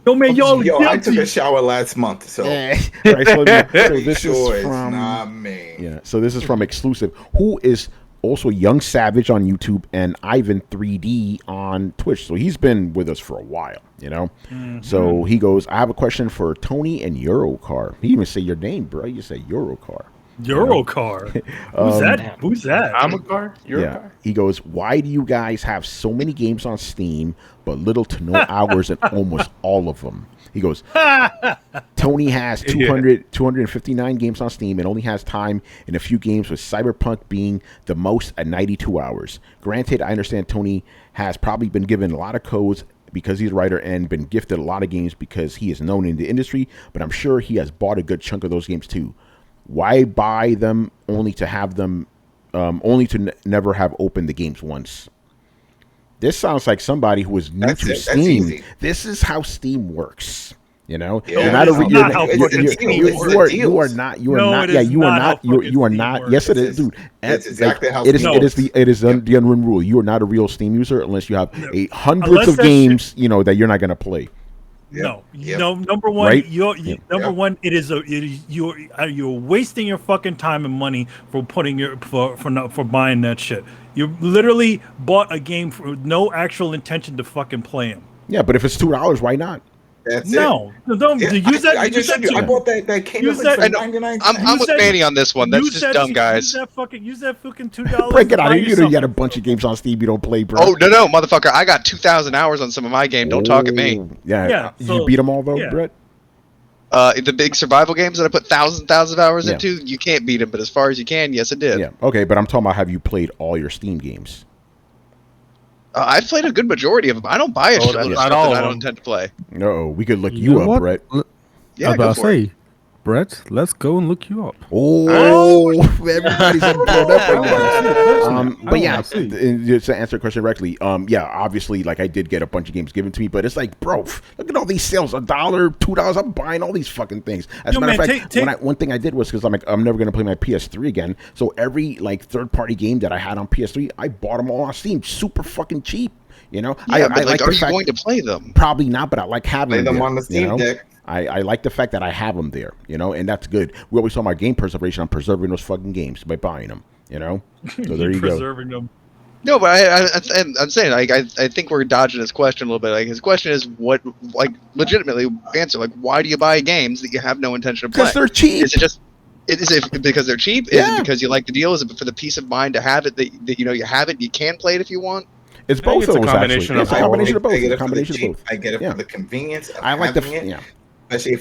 Yo, man, Yo, y'all I took guilty. a shower last month, so All right, so this sure is it's from not me. Yeah, so this is from Exclusive, who is also Young Savage on YouTube and Ivan 3D on Twitch. So he's been with us for a while, you know. So he goes, I have a question for Tony and Eurocar. He didn't even say your name, bro. You say Eurocar. Eurocar. Who's that? Who's that? I'm a car. You're a Yeah. car. He goes, why do you guys have so many games on Steam, but little to no hours in almost all of them? He goes, Tony has 259 games on Steam and only has time in a few games, with Cyberpunk being the most at 92 hours. Granted, I understand Tony has probably been given a lot of codes because he's a writer and been gifted a lot of games because he is known in the industry, but I'm sure he has bought a good chunk of those games too. Why buy them only to have them, never have opened the games once? This sounds like somebody who is new to Steam. easy. This is how Steam works. You know, Yeah, you're not a, it's you're, not how fucking Steam works. you are not. You are No, not. it Yeah, is you are not how not. You fucking are Steam not. works. Yes, it is, dude. That's exactly how it is. Steam It is works. the unwritten rule. You are not a real Steam user unless you have hundreds Unless of that games. You know that you're not going to play. No, Yep. no. Number one, Right? number one. It is you're wasting your fucking time and money for putting for buying that shit. You literally bought a game for no actual intention to fucking play them. Yeah, but if it's $2, why not? That's No, don't it. use that. I just use said that you. I to- bought that Kingdom Use for that- 99 I'm cents. with that- Manny on this one. That's use just that- dumb, guys. Use that fucking $2. Break it to out. buy You know, yourself- you got a bunch of games on Steam you don't play, bro. Oh no, motherfucker! I got 2,000 hours on some of my game. Don't talk at me. Oh, Yeah. Yeah, Did so- you beat them all though, yeah. Brett? The big survival games that I put thousands of hours Yeah. into, you can't beat them. But as far as you can, yes, I did. Yeah. Okay, but I'm talking about, have you played all your Steam games? I've played a good majority of them. I don't buy a Oh, shitload that's of not stuff all that of I don't them. intend to play. No, we could look You you know up, what? Brett. Yeah, I was go about to for it. say, Brett, let's go and look you up. Oh, everybody's blown up right now. But I yeah, wanna see. just to answer the question directly, yeah, obviously, like I did get a bunch of games given to me, but it's like, bro, look at all these sales, $1, $2. I'm buying all these fucking things. As Yo, a matter of man, fact, one thing I did was, because I'm like, I'm never gonna play my PS3 again, so every like third-party game that I had on PS3, I bought them all on Steam, super fucking cheap. You know, Yeah, I but like, the are you fact- going to play them? Probably not, but I like having Play them there, on the Steam you know? Deck. I like the fact that I have them there, you know, and that's good. We always talk about game preservation. I'm preserving those fucking games by buying them, you know. So there you go. Preserving them. No, but I'm saying, like, I think we're dodging his question a little bit. Like, his question is, what, like, legitimately answer, like, why do you buy games that you have no intention of playing? Because they're cheap. Is it just, is it because they're cheap? Is Yeah. it because you like the deal? Is it for the peace of mind to have it that you know you have it, you can play it if you want? It's I think both it's a of those, combination actually. of It's a all. combination of both. I get A it for the combination of cheap. both. I get it Yeah. for the convenience of I like the having it. yeah. Especially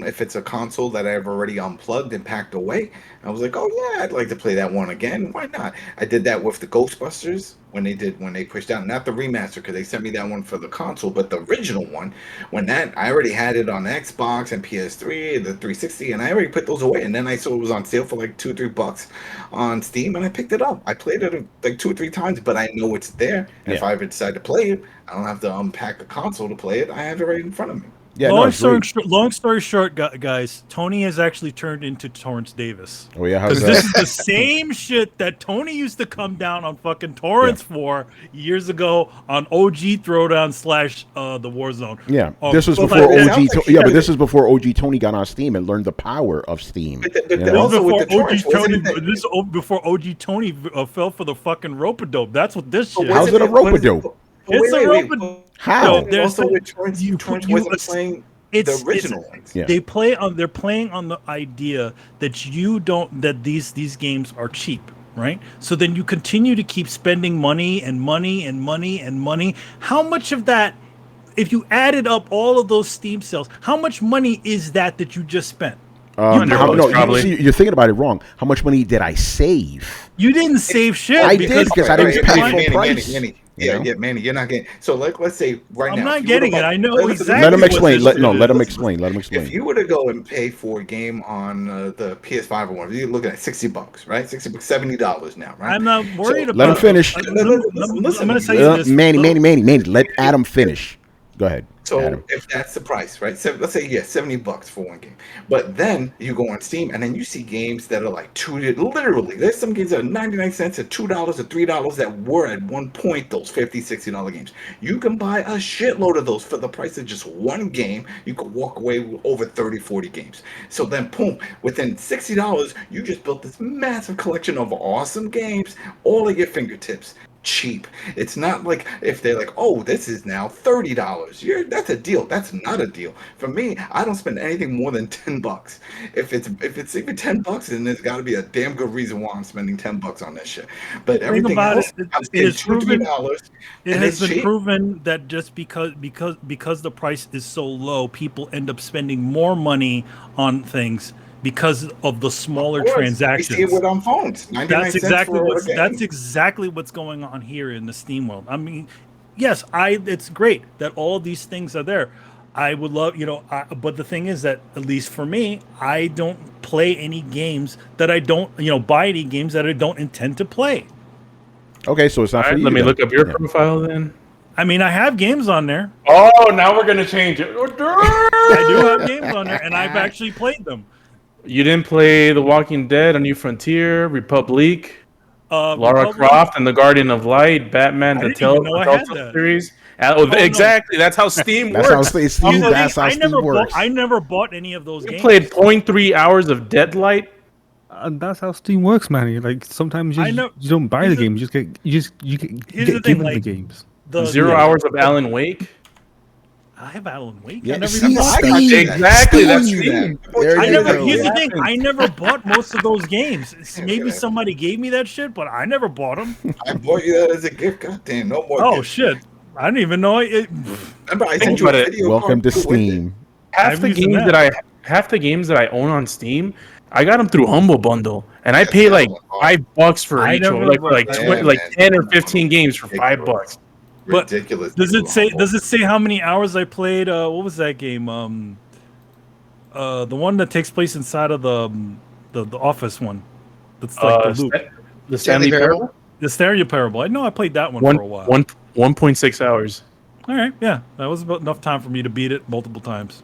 if it's a console that I've already unplugged and packed away. I was like, oh yeah, I'd like to play that one again. Why not? I did that with the Ghostbusters when they pushed out, not the remaster, because they sent me that one for the console, but the original one. When that, I already had it on Xbox and PS3, the 360, and I already put those away. And then I saw it was on sale for like $2 or $3 on Steam, and I picked it up. I played it like 2 or 3 times, but I know it's there. And if Yeah. I ever decide to play it, I don't have to unpack the console to play it. I have it right in front of me. Yeah, no, it's great. Long story short, guys, Tony has actually turned into Torrance Davis. Oh yeah, how's Because that? this is the same shit that Tony used to come down on fucking torrents for years ago on OG Throwdown / the Warzone. Yeah, Oh, this was but before like- OG. Yeah, but this is before OG Tony got on Steam and learned the power of Steam. But you then know? also with the Before OG torrents, wasn't Tony, it that- this is before OG Tony fell for the fucking rope-a-dope. That's what this shit. How's is. it a rope-a-dope? It's a rope-a-dope. How? No, there's also no- with torrents, you- torrents you- wasn't playing It's the original ones. Yeah. They're playing on the idea that that these games are cheap. right? So then you continue to keep spending money and money and money and money. How much of that, if you added up all of those Steam sales, how much money is that you just spent? You're thinking about it wrong. How much money did I save? You didn't save shit. I did because I didn't pay full price. Manny, you're not getting. So let's say right now. I'm not getting it. I know exactly. Let him explain. Let him explain. If you were to go and pay for a game on the PS5 or whatever, you're looking at $60, right? $60, $70 now, right? I'm not worried about. Let him finish. I'm going to say this. Manny, let Adam finish. Go ahead. So Adam. if that's the price, right? So let's say $70 for one game. But then you go on Steam and then you see games that are like literally. There's some games that are 99 cents at $2 or $3 that were at one point those $50, $60 games. You can buy a shitload of those for the price of just one game. You could walk away with over 30, 40 games. So then boom, within $60, you just built this massive collection of awesome games all at your fingertips. Cheap. It's not like if they're like, oh, this is now $30. That's a deal. That's not a deal. For me, I don't spend anything more than $10. If it's even $10, then there's got to be a damn good reason why I'm spending $10 on this shit. But everything else, I'm spending $2-3. It has been proven that just because the price is so low, people end up spending more money on things because of the smaller transactions. We see it on phones. That's exactly what's going on here in the Steam world. I mean, yes, it's great that all these things are there. I would love, but the thing is that, at least for me, I don't play any games that I don't, buy any games that I don't intend to play. Okay, so it's not for you. Let me look up your profile then. I mean, I have games on there. Oh, now we're gonna change it. I do have games on there, and I've actually played them. You didn't play The Walking Dead, A New Frontier, Republic, Lara Croft and the Guardian of Light, Batman, the Telltale series. Exactly. That's how Steam works. That's how Steam works. I never bought any of those games. You played 0.3 hours of Deadlight. And that's how Steam works, man. Like sometimes you don't buy the game, you get given the games. 0 hours of Alan Wake. I have Alan Wake. Yeah, exactly. That's Steam. Here's the thing. I never bought most of those games. Maybe somebody gave me that shit, but I never bought them. I bought you that as a gift. Goddamn, no more. Oh shit! I didn't even know it. Remember, I sent you a video. Welcome to Steam. Half the games that I own on Steam, I got them through Humble Bundle, and I pay like $5 for each one, like 10 or 15 games for $5. But ridiculous. Does it say how many hours I played? What was that game? The one that takes place inside of the office one. That's like the loop. The Stanley Parable. The Stanley Parable. I know I played that one for a while. 1.6 hours. All right, yeah, that was about enough time for me to beat it multiple times.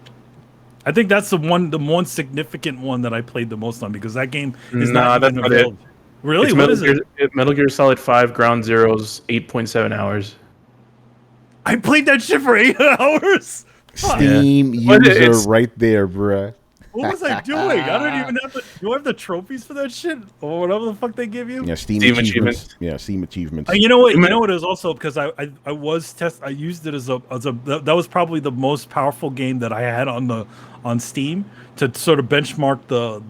I think that's the one significant one that I played the most on, because that game is not even available. Really? What is it? Metal Gear Solid 5 Ground Zeroes, 8.7 hours. I played that shit for 8 hours. Steam user right there, bruh. What was I doing? I don't even have do I have the trophies for that shit or whatever the fuck they give you? Yeah, Steam achievements. Yeah, Steam achievements. You know what? You know what? It was also because I used it as a that was probably the most powerful game that I had on Steam to sort of benchmark the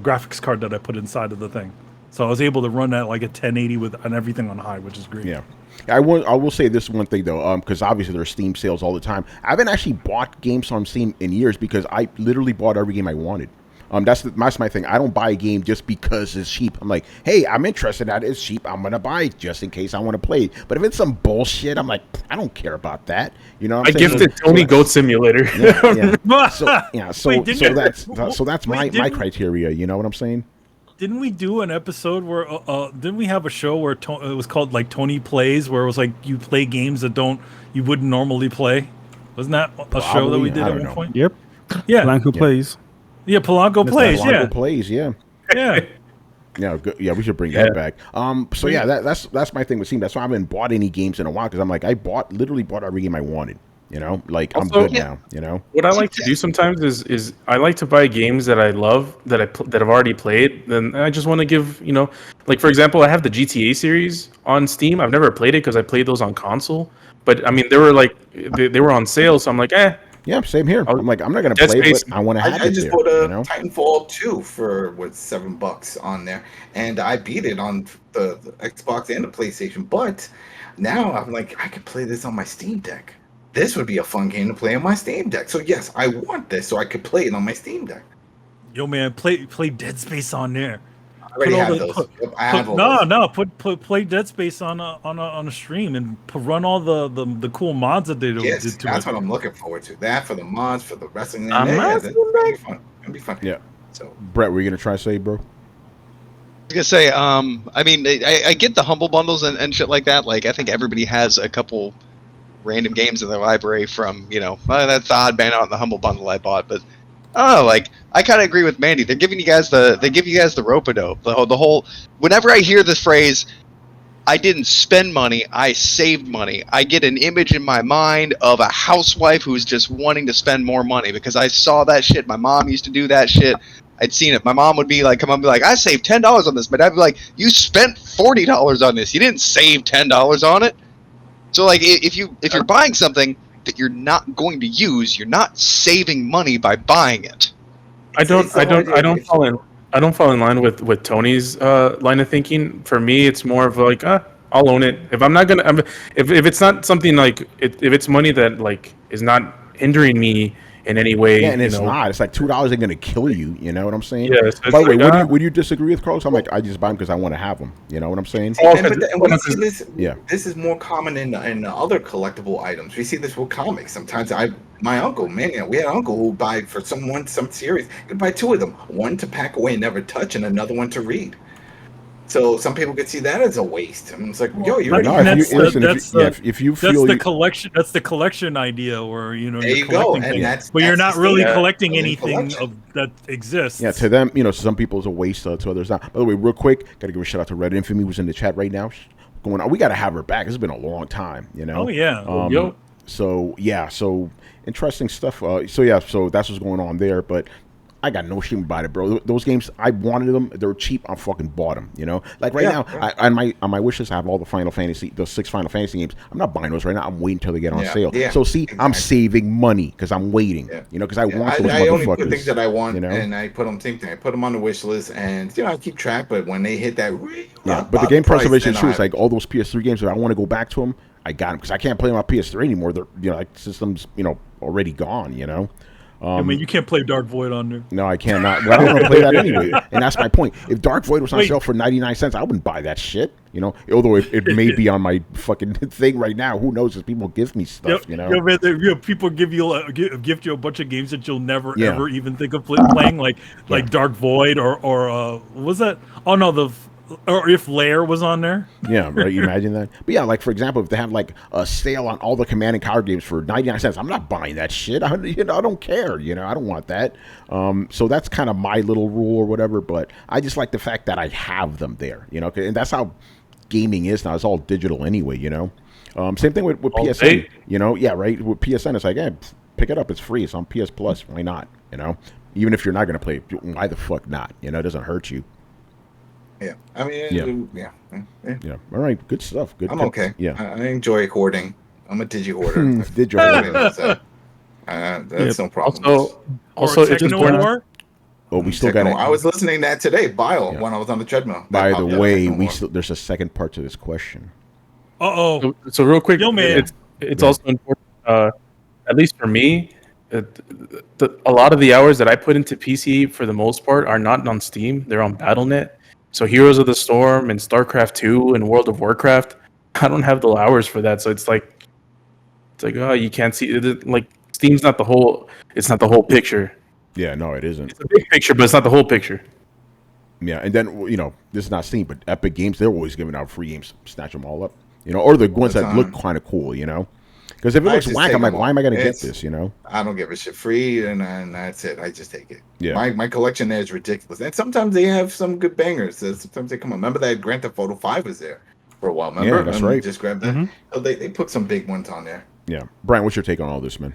graphics card that I put inside of the thing. So I was able to run that like a 1080 and everything on high, which is great. Yeah. I will say this one thing though, because obviously there's Steam sales all the time. I haven't actually bought games on Steam in years because I literally bought every game I wanted. That's my thing. I don't buy a game just because it's cheap. I'm like, hey, I'm interested in that. It's cheap. I'm gonna buy it just in case I want to play it. But if it's some bullshit, I'm like, I don't care about that. You know, what I'm saying? Gifted Tony Goat Simulator. So that's my criteria. You know what I'm saying? Didn't we do an episode where didn't we have a show where it was called like Tony Plays, where it was like you play games that you wouldn't normally play? Wasn't that a show that we did at one point? Yep. Yeah. Polanco Plays. Yeah, Polanco Plays. Polanco Plays. Yeah. Yeah. Yeah, we should bring that back. So yeah, that's my thing with Steam. That's why I haven't bought any games in a while, because I'm like, literally bought every game I wanted. You know, like also, I'm good now. You know, what I like to do sometimes is I like to buy games that I love that I've already played. Then I just want to give, like for example, I have the GTA series on Steam. I've never played it because I played those on console. But I mean, they were on sale, so I'm like, Yeah, same here. I'm like, I'm not gonna Dead play, Space- but I want to have I it just there. bought a You know? Titanfall 2 for $7 on there, and I beat it on the Xbox and the PlayStation. But now I'm like, I could play this on my Steam Deck. This would be a fun game to play on my Steam Deck. So yes, I want this so I could play it on my Steam Deck. Yo, man, play Dead Space on there. I already all have the- those. Yep, I have all those. play Dead Space on a stream and run all the cool mods that they Yes, did to that's it. what I'm looking forward to. That for the mods, for the wrestling. I'm That's asking gonna be fun. It'll be fun. Yeah. So Brett, were you gonna try to say, bro? I was gonna say, I mean, I get the humble bundles and shit like that. Like, I think everybody has a couple random games in their library from, that's the odd man out in the humble bundle I bought. But oh, like, I kind of agree with Mandy. They give you guys the rope-a-dope. The whole. Whenever I hear this phrase, I didn't spend money, I saved money, I get an image in my mind of a housewife who's just wanting to spend more money because I saw that shit. My mom used to do that shit. I'd seen it. My mom would be like, come on, and be like, I saved $10 on this. My dad would be like, you spent $40 on this. You didn't save $10 on it. So like, if you're buying something that you're not going to use, you're not saving money by buying it. I don't fall in line with Tony's line of thinking. For me, it's more of like, I'll own it. If I'm not gonna, if it's not something like, if it's money that like is not hindering me in any way, Yeah, and it's not. It's like $2 ain't gonna kill you. You know what I'm saying? Yeah. So By the way, like, would you disagree with Carlos? I'm like, I just buy them because I want to have them. You know what I'm saying? and we see this. Yeah. This is more common in other collectible items. We see this with comics. Sometimes my uncle, we had an uncle who would buy for some series. He'd buy two of them, one to pack away and never touch, and another one to read. So some people could see that as a waste. I mean, it's like, yo, you already have if you feel that's the collection. That's the collection idea, where there you're you collecting go, things, and that's but you're not really collecting building anything collection. that exists. Yeah, to them, some people it's a waste, to others not. By the way, real quick, gotta give a shout out to Red Infamy, who's in the chat right now. Going on, we gotta have her back. It's been a long time, Oh yeah. So interesting stuff. So that's what's going on there. But I got no shame about it, bro. Those games, I wanted them. They were cheap. I fucking bought them. Like right now, on my wish list, I have all the 6 Final Fantasy games. I'm not buying those right now. I'm waiting until they get on sale. Yeah, so see, exactly. I'm saving money because I'm waiting. Because I want those motherfuckers. I only put things that I want, and I put them. Same thing. I put them on the wish list, and I keep track. But when they hit that, but the game preservation too is like all those PS3 games that I want to go back to them. I got them because I can't play them on PS3 anymore. They're like systems already gone. I mean, you can't play Dark Void on there. No, I cannot. Well, I don't want to play that anyway, and that's my point. If Dark Void was on sale for 99 cents, I wouldn't buy that shit. Although it may be on my fucking thing right now. Who knows? If people give me stuff, people gift you a bunch of games that you'll never ever even think of playing, like Dark Void or what was that? Oh no, or if Lair was on there. Yeah, right. You imagine that. But yeah, like for example, if they have like a sale on all the Command and Conquer games for 99 cents, I'm not buying that shit. I don't care. I don't want that. So that's kind of my little rule or whatever. But I just like the fact that I have them there. And that's how gaming is now. It's all digital anyway. Same thing with PSN. Yeah, right. With PSN, it's like, pick it up. It's free. It's on PS Plus. Why not? Even if you're not going to play, why the fuck not? It doesn't hurt you. Yeah, I mean, yeah. All right, good stuff. Good. I'm okay. Yeah, I enjoy hoarding. I'm a digi-hoarder. Digi-hoarder. That's no problem. Also, it's Techno-War? Oh, we still got it. I was listening to that today, when I was on the treadmall. By the way, there's a second part to this question. So real quick, it's also important. At least for me, a lot of the hours that I put into PC for the most part are not on Steam. They're on Battle.net. So Heroes of the Storm and StarCraft 2 and World of Warcraft, I don't have the hours for that. So it's like, oh, you can't see it. Like Steam's not the whole. It's not the whole picture. Yeah, no, it isn't. It's a big picture, but it's not the whole picture. Yeah, and then this is not Steam, but Epic Games, they're always giving out free games. Snatch them all up, or the ones that look kind of cool, Because if it looks whack, I'm like, why am I going to get this? I don't give a shit. Free, and that's it. I just take it. Yeah. My collection there is ridiculous, and sometimes they have some good bangers. Sometimes they come on. Remember that Grand Theft Auto 5 was there for a while. Remember? Yeah, that's right. Just grabbed that. Mm-hmm. So they put some big ones on there. Yeah, Brian, what's your take on all this, man?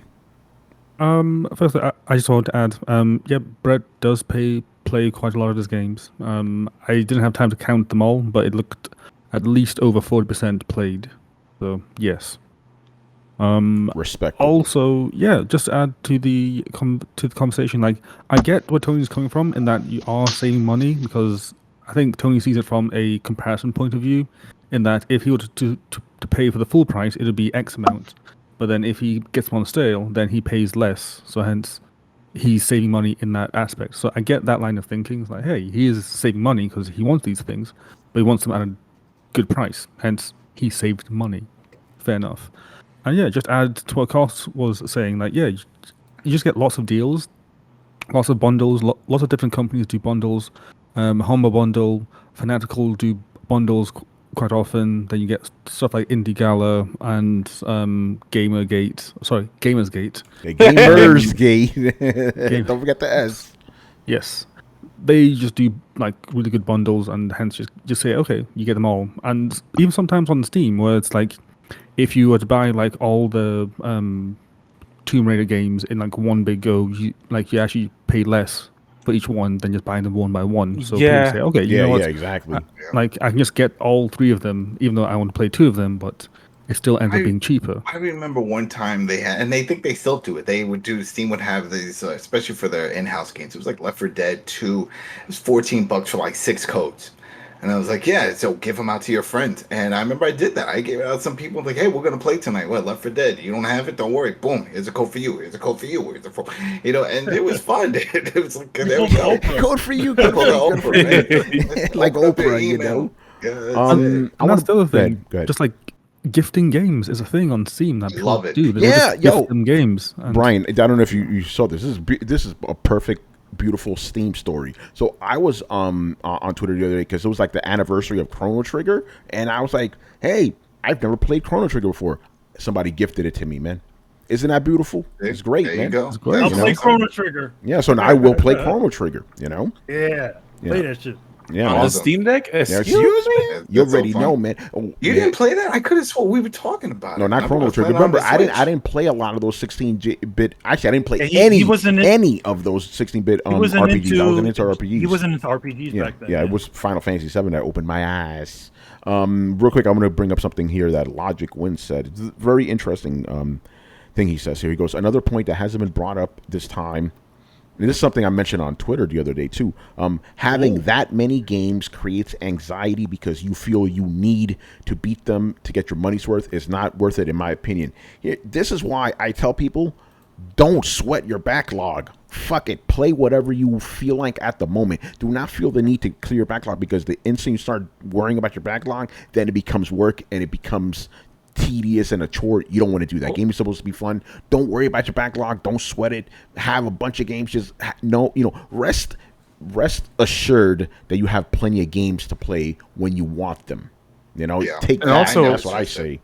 First, I just wanted to add. Brett does play quite a lot of his games. I didn't have time to count them all, but it looked at least over 40% played. So yes. Respect. Also, yeah, just to add to the conversation, like I get where Tony's coming from in that you are saving money because I think Tony sees it from a comparison point of view, in that if he were to pay for the full price, it would be X amount, but then if he gets them on sale, then he pays less. So hence, he's saving money in that aspect. So I get that line of thinking. It's like, hey, he is saving money because he wants these things, but he wants them at a good price. Hence, he saved money. Fair enough. And yeah, just add to what Cost was saying, like, yeah, you just get lots of deals, lots of bundles, lots of different companies do bundles. Humble Bundle, Fanatical do bundles quite often. Then you get stuff like Indie Gala and Gamergate. Sorry, Gamersgate. Gamersgate. Don't forget the S. Yes. They just do like really good bundles, and hence just say, okay, you get them all. And even sometimes on Steam, where it's like, if you were to buy like all the Tomb Raider games in like one big go, you actually pay less for each one than just buying them one by one. So people say, okay, you know what? Yeah, exactly. Like I can just get all 3 of them, even though I want to play 2 of them, but it still ends up being cheaper. I remember one time they had, and they think they still do it. They would do, Steam would have these, especially for their in-house games. It was like Left 4 Dead 2. It was $14 for like 6 codes. And I was like, yeah, so give them out to your friends. And I remember I did that. I gave it out to some people like, hey, we're going to play tonight. What, Left 4 Dead? You don't have it? Don't worry. Boom. Here's a code for you. Here's a code for you. Here's a code. You know, and it was fun. It was like, there we go. Code for you. Code for Oprah. Like Oprah, you know. Yeah, and that's the other thing. Just like gifting games is a thing on Steam that people do. They gift them games. And Brian, I don't know if you saw this. This is a perfect, beautiful Steam story. So I was on Twitter the other day because it was like the anniversary of Chrono Trigger, and I was like, hey, I've never played Chrono Trigger before. Somebody gifted it to me, man. Isn't that beautiful? It's great, man. It's great. I'll play Chrono Trigger. Yeah, so now I will play Chrono Trigger, you know? Yeah. Play that shit. Yeah, on the Steam Deck? Excuse me? You already know, man. Oh, you didn't play that? I could have sworn we were talking about it. No, not Chrono Trigger. Remember, I didn't play a lot of those 16-bit. Actually, I didn't play any of those 16-bit RPGs. I wasn't into RPGs. He wasn't into RPGs back then. Yeah, it was Final Fantasy VII that opened my eyes. Real quick, I'm going to bring up something here that Logic Win said. It's a very interesting thing he says here. He goes, another point that hasn't been brought up this time. And this is something I mentioned on Twitter the other day, too. Having that many games creates anxiety because you feel you need to beat them to get your money's worth. It's not worth it, in my opinion. This is why I tell people, don't sweat your backlog. Fuck it. Play whatever you feel like at the moment. Do not feel the need to clear your backlog, because the instant you start worrying about your backlog, then it becomes work and it becomes tedious and a chore. You don't want to do that. Game is supposed to be fun. Don't worry about your backlog. Don't sweat it. Have a bunch of games. Just rest assured that you have plenty of games to play when you want them. Take that. Also, that's what I say.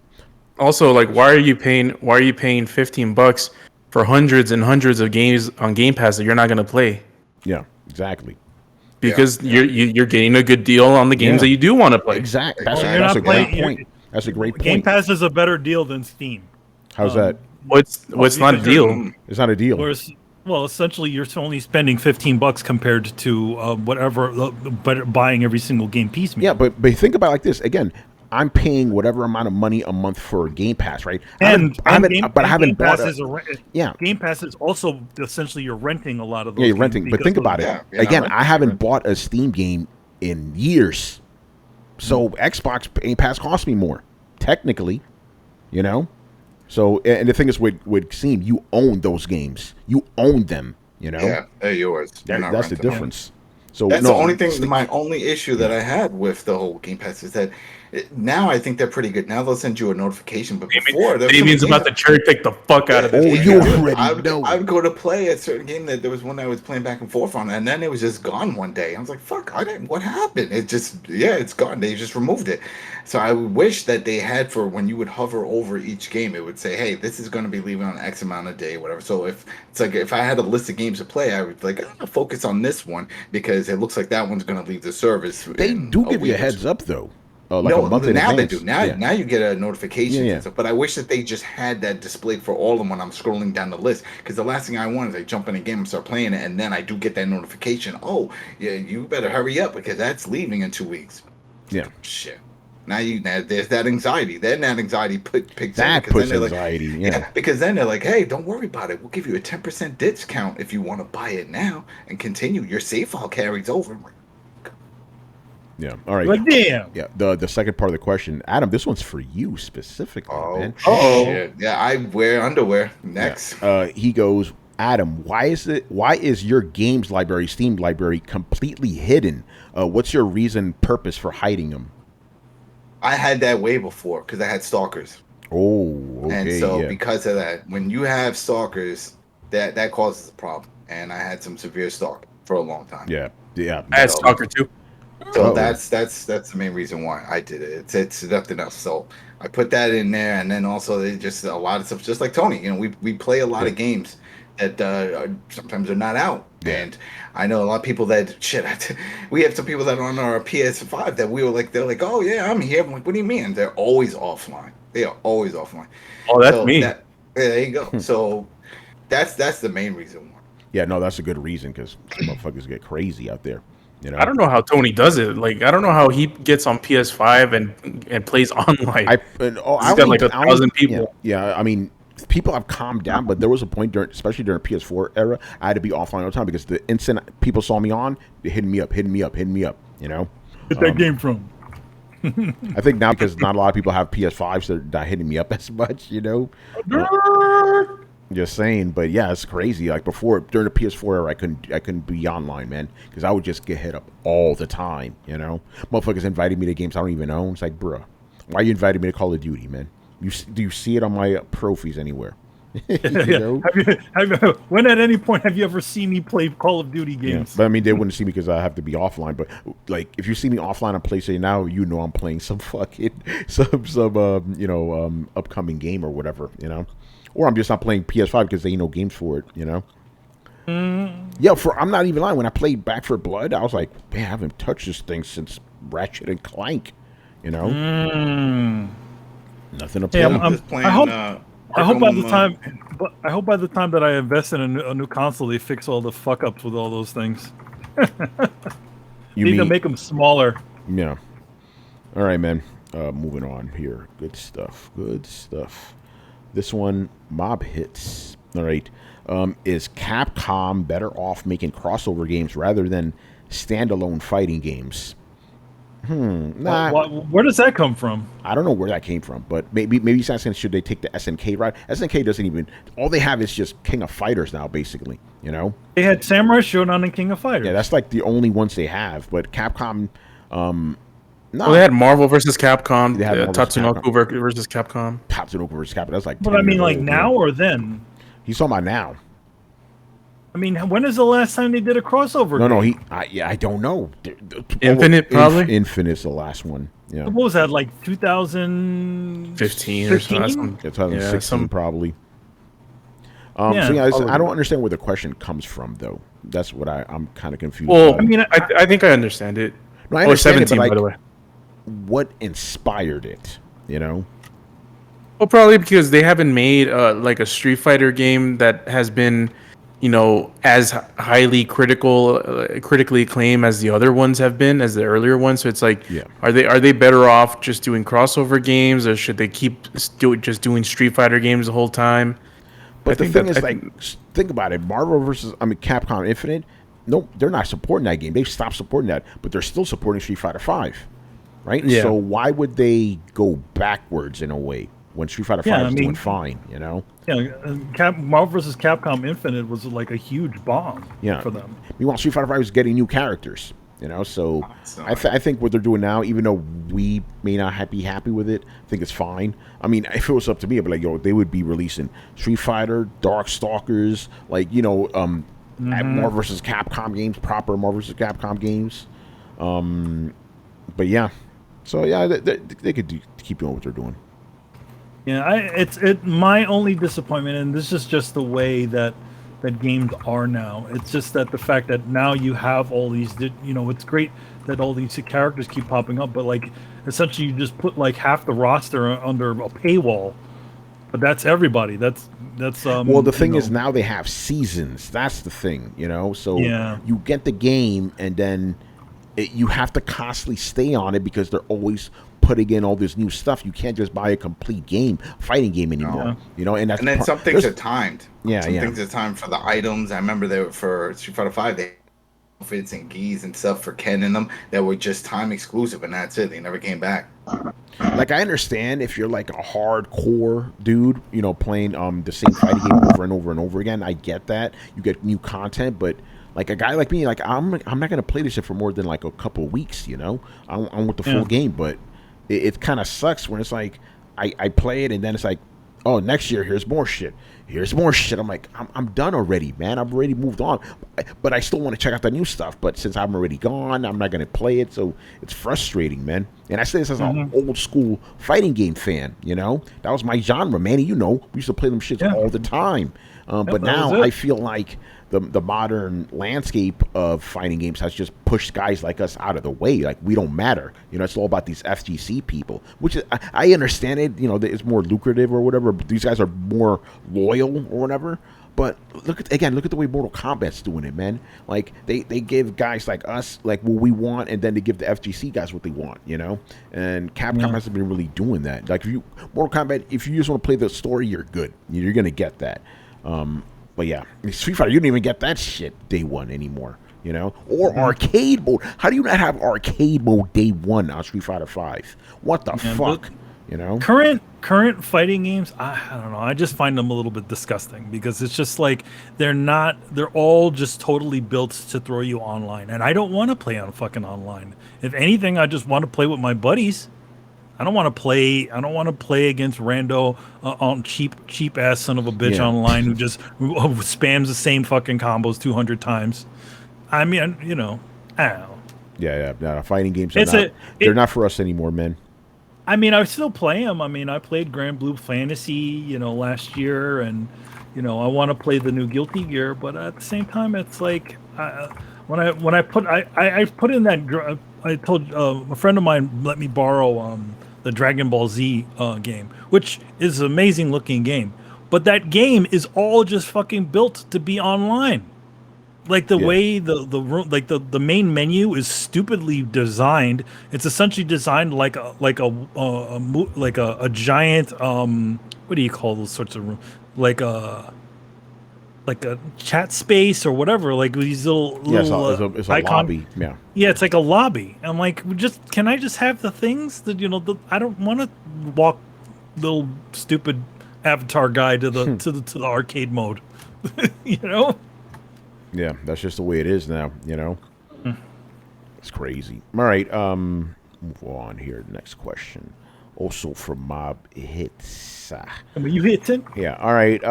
Also, like, why are you paying $15 for hundreds and hundreds of games on Game Pass that you're not going to play? Yeah, exactly. Because you're getting a good deal on the games that you do want to play. Exactly. That's a great point. That's a great point. Game Pass is a better deal than Steam. How's that? What's not a deal? It's not a deal. Well, essentially, you're only spending $15 compared to whatever, buying every single game piecemeal. Yeah, but think about it like this. Again, I'm paying whatever amount of money a month for Game Pass, right? I haven't bought it. Yeah, Game Pass is also essentially you're renting a lot of those. Yeah, you're renting. But think about it. Again, I haven't bought a Steam game in years. So Xbox Game Pass cost me more, technically, So, and the thing is, with Steam, you own those games. You own them, Yeah, they're yours. That's the difference. So that's the only thing. My only issue that I had with the whole Game Pass is that now I think they're pretty good. Now they'll send you a notification, but before Damien's about to cherry pick the fuck out of this. Oh, you already know. I would go to play a certain game that there was one I was playing back and forth on, and then it was just gone one day. I was like, "Fuck! What happened?" It's gone. They just removed it. So I wish that they had, for when you would hover over each game, it would say, "Hey, this is going to be leaving on X amount a day, whatever." So if I had a list of games to play, I would focus on this one because it looks like that one's going to leave the service. They do give you a heads up though. A month in advance. They do. Now you get a notification. Yeah. But I wish that they just had that displayed for all of them when I'm scrolling down the list. Because the last thing I want is I jump in a game and start playing it, and then I do get that notification. Oh, yeah, you better hurry up because that's leaving in 2 weeks. Yeah. Shit. Now there's that anxiety. Then that anxiety picks That in, puts then they're anxiety. like, Yeah. because then they're like, hey, don't worry about it. We'll give you a 10% discount if you want to buy it now and continue. Your save file carries over. I'm like, Yeah. All right. But damn. Yeah. The second part of the question, Adam. This one's for you specifically, man. shit. Yeah, I wear underwear. Next. Yeah. He goes, Adam. Why is your games library, Steam library, completely hidden? What's your purpose for hiding them? I had that way before because I had stalkers. Oh, okay. And so because of that, when you have stalkers, that causes a problem. And I had some severe stalking for a long time. Yeah. Yeah. I had stalker too. So that's the main reason why I did it. It's nothing else. So I put that in there, and then also they just a lot of stuff, just like Tony. You know, we play a lot of games that sometimes are not out, and I know a lot of people that we have some people that are on our PS5 that they're like, oh yeah, I'm here. I'm like, what do you mean? They're always offline. They are always offline. Oh, that's me. There you go. So that's the main reason why. Yeah, no, that's a good reason because motherfuckers get crazy out there. You know? I don't know how Tony does it. Like, I don't know how he gets on PS5 and plays online. He's got like 1,000 people. Yeah, I mean, people have calmed down, but there was a point especially during PS4 era, I had to be offline all the time because the instant people saw me on, they hitting me up. You know, Where'd that game from? I think now because not a lot of people have PS5s, they're not hitting me up as much. You know. Just saying, but yeah, it's crazy. Like before, during the PS4 era, I couldn't be online, man, because I would just get hit up all the time. You know, motherfuckers invited me to games I don't even own. It's like, bruh, why you invited me to Call of Duty, man? Do you see it on my trophies anywhere? You know? When at any point have you ever seen me play Call of Duty games? Yeah, but I mean, they wouldn't see me because I have to be offline. But like, if you see me offline on PlayStation now, you know I'm playing some fucking upcoming game or whatever. You know. Or I'm just not playing PS5 because there ain't no games for it, you know? Yeah, I'm not even lying. When I played Back 4 Blood, I was like, man, I haven't touched this thing since Ratchet and Clank, you know? Nothing to play. I hope by the time that I invest in a new console, they fix all the fuck ups with all those things. You need to make them smaller. Yeah. All right, man. Moving on here. Good stuff. This one, Mob Hits. All right. Is Capcom better off making crossover games rather than standalone fighting games? Nah. Where does that come from? I don't know where that came from, but maybe he's asking, should they take the SNK route? SNK doesn't even. All they have is just King of Fighters now, basically. You know. They had Samurai Shodown and King of Fighters. Yeah, that's like the only ones they have. But Capcom. No. Well, they had Marvel versus Capcom. They had Tatsunoko versus Capcom. Tatsunoko versus Capcom. That's like. But I mean, like now or then? He's talking about now. I mean, when is the last time they did a crossover? No. I don't know. Infinite, probably. Infinite's the last one. Yeah. What was that, like 2015 or something? 2016, probably. So I don't understand where the question comes from, though. That's what I'm kind of confused. Well, I mean, I think I understand it. No, I understand 17, it, but by the way. What inspired it? You know. Well, probably because they haven't made like a Street Fighter game that has been, as highly critically acclaimed as the other ones have been, as the earlier ones. So it's like, are they better off just doing crossover games, or should they keep just doing Street Fighter games the whole time? But the thing is, think about it. Capcom Infinite. No, they're not supporting that game. They've stopped supporting that, but they're still supporting Street Fighter V, right? Yeah. So why would they go backwards in a way when Street Fighter V is doing fine, you know? Yeah, Marvel vs. Capcom Infinite was like a huge bomb for them. Meanwhile, Street Fighter V was getting new characters, you know? So I think what they're doing now, even though we may not be happy with it, I think it's fine. I mean, if it was up to me, I'd be like, they would be releasing Street Fighter, Darkstalkers, Marvel vs. Capcom games, proper Marvel vs. Capcom games. But yeah. So yeah, they could keep doing what they're doing. Yeah, my only disappointment, and this is just the way that games are now. It's just that the fact that now you have all these, it's great that all these characters keep popping up, but like essentially you just put like half the roster under a paywall. But that's everybody. That's well, the thing is now they have seasons. That's the thing, So you get the game, and then you have to constantly stay on it because they're always putting in all this new stuff. You can't just buy a complete fighting game anymore. No. You know, and that's And then some things are timed. Yeah, some things are timed for the items. I remember they were for Street Fighter 5. They outfits and gis and stuff for Ken in them that were just time exclusive, and that's it. They never came back. Like, I understand if you're like a hardcore dude, you know, playing the same fighting game over and over and over again. I get that. You get new content, but like a guy like me, like I'm not gonna play this shit for more than like a couple of weeks. You know, I want the full game, but it kind of sucks when it's like I play it and then it's like, oh, next year here's more shit. Here's more shit. I'm like, I'm done already, man. I've already moved on, but I still want to check out the new stuff. But since I'm already gone, I'm not gonna play it. So it's frustrating, man. And I say this as an old school fighting game fan. You know, that was my genre, man. You know, we used to play them shits all the time. But now I feel like the modern landscape of fighting games has just pushed guys like us out of the way. Like, we don't matter. You know, it's all about these FGC people, which is, I understand it. You know, it's more lucrative or whatever. But these guys are more loyal or whatever. But look at the way Mortal Kombat's doing it, man. Like, they give guys like us like what we want, and then they give the FGC guys what they want. You know, and Capcom hasn't been really doing that. Like, Mortal Kombat, if you just want to play the story, you're good. You're gonna get that. But yeah, Street Fighter, you don't even get that shit day one anymore, you know? Or arcade mode. How do you not have arcade mode day one on Street Fighter 5? What the fuck? You know? Current fighting games, I don't know. I just find them a little bit disgusting because it's just like they're all just totally built to throw you online. And I don't want to play on fucking online. If anything, I just want to play with my buddies. I don't want to play against rando on cheap ass son of a bitch online who just spams the same fucking combos 200 times. I mean, you know, I don't know. Yeah. Fighting games they're not for us anymore, man. I mean, I still play them. I mean, I played Grand Blue Fantasy, you know, last year, and you know, I want to play the new Guilty Gear, but at the same time, it's like when I put in that. I told a friend of mine let me borrow the Dragon Ball Z game, which is an amazing looking game, but that game is all just fucking built to be online. Like the way the main menu is stupidly designed. It's essentially designed like a giant what do you call those sorts of rooms? Like a chat space or whatever, like these little it's a lobby. Yeah, it's like a lobby. I'm like, can I just have the things that, you know, I don't want to walk little stupid avatar guy to the to the arcade mode. You know? Yeah, that's just the way it is now, you know. It's crazy. All right, move on here. Next question. Also from Mob Hits. You hit it? Yeah. All right.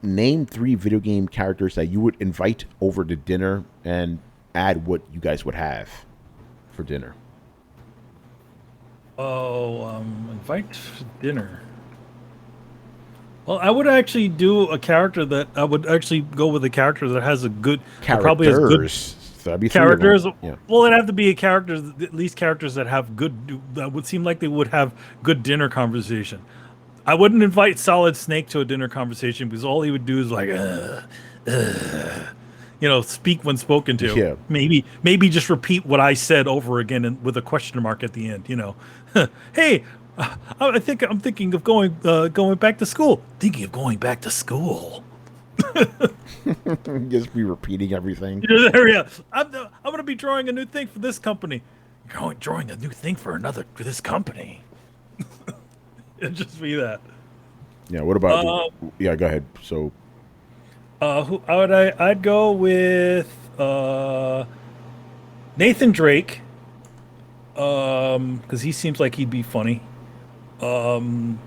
Name 3 video game characters that you would invite over to dinner and add what you guys would have for dinner. Invite for dinner. Well, I would actually do a character that I would actually go with a character that has a good probably has good that'd be characters. Yeah. Well, it'd have to be at least characters that have good. That would seem like they would have good dinner conversation. I wouldn't invite Solid Snake to a dinner conversation because all he would do is like, you know, speak when spoken to. Yeah. Maybe just repeat what I said over again and with a question mark at the end. You know, hey, I'm thinking of going back to school. Thinking of going back to school. Just be repeating everything. Yeah, I'm gonna be drawing a new thing for this company. You're drawing a new thing for this company. It'd just be that. Yeah. What about? Yeah. Go ahead. So. I'd go with Nathan Drake. Because he seems like he'd be funny.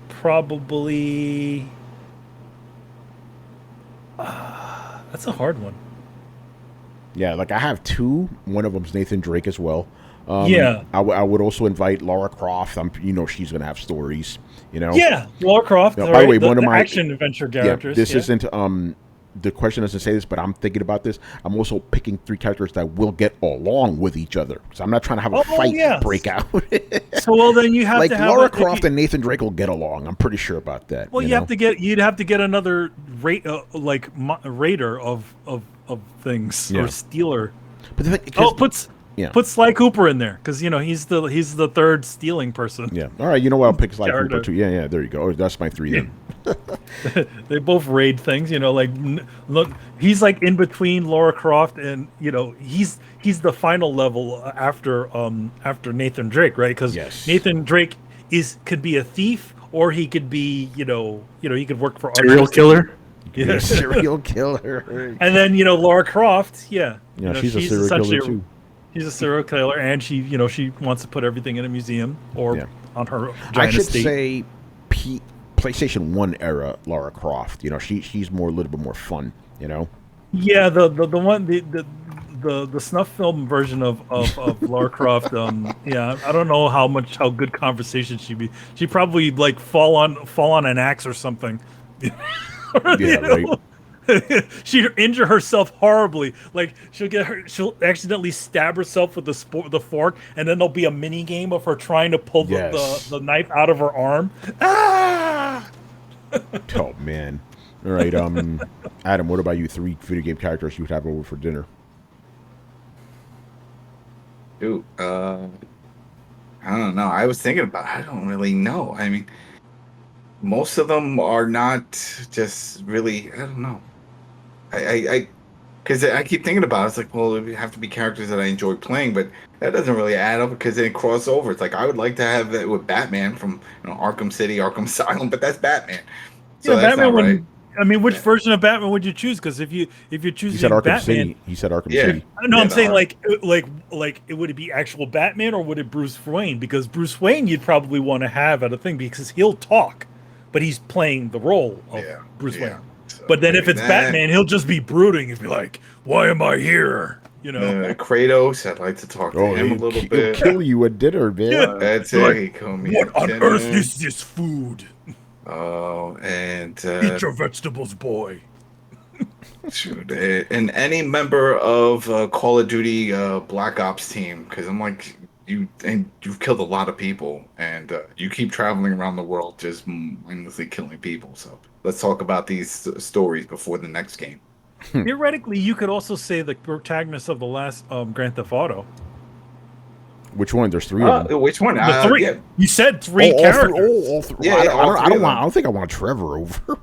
Probably. That's a hard one. Yeah, like I have 2. One of them's Nathan Drake as well. Yeah. I would also invite Lara Croft. You know, she's gonna have stories. You know. Yeah, Lara Croft. By the way, one of my action adventure characters. This isn't the question doesn't say this, but I'm thinking about this. I'm also picking 3 characters that will get along with each other. So I'm not trying to have a fight break out. So well, then you have like to have Lara Croft and Nathan Drake will get along. I'm pretty sure about that. Well, you'd have to get another raider of things or stealer. But Yeah. Put Sly Cooper in there because he's the third stealing person. Yeah. All right. You know what? I'll pick Sly Cooper Character. too. Yeah. There you go. Oh, that's my 3 then. They both raid things. Look, he's like in between Lara Croft and he's the final level after Nathan Drake, right? Because Yes. Nathan Drake could be a thief or he could be he could work for Serial killer. Yeah. Serial killer. And then Lara Croft, Yeah, she's a serial killer too. She's a serial killer, and she wants to put everything in a museum or on her giant I should estate. say PlayStation 1 era Lara Croft. She's a little bit more fun. Yeah, the one the snuff film version of Lara Croft. I don't know how good conversation she'd be. She'd probably like fall on an axe or something. Right. She'd injure herself horribly. Like she'll accidentally stab herself with the fork, and then there'll be a mini game of her trying to pull the knife out of her arm. Ah! Oh man! All right, Adam, what about you? 3 video game characters you would have over for dinner? Dude, I don't know. I was thinking about it. I don't really know. I mean, most of them are not just really. I don't know. Because I keep thinking about it. It's like, well, it would have to be characters that I enjoy playing, but that doesn't really add up because they cross over. It's like I would like to have that with Batman from Arkham City, Arkham Asylum, but that's Batman. So that's Batman not right. I mean, which version of Batman would you choose? Because if you're choosing He said Arkham Batman, City. He said Arkham City. No, Yeah, I'm saying Arkham. like would it be actual Batman or would it Bruce Wayne? Because Bruce Wayne you'd probably want to have at a thing because he'll talk, but he's playing the role of Bruce Wayne. So, But then if it's Batman, he'll just be brooding and be like, "Why am I here?" Kratos, I'd like to talk to him a little bit. He'll kill you at dinner, man. Yeah. That's Like, it. He called me what at on dinner. earth is this food? Oh, and Eat your vegetables, boy. shoot, and any member of Call of Duty Black Ops team, because I'm like, you've killed a lot of people, and you keep traveling around the world just mindlessly killing people. So let's talk about these stories before the next game. Theoretically, you could also say the protagonist of the last Grand Theft Auto. Which one? There's 3 of them. Which one? The 3. Yeah. You said 3 characters. All 3. Yeah, I don't think I want Trevor over.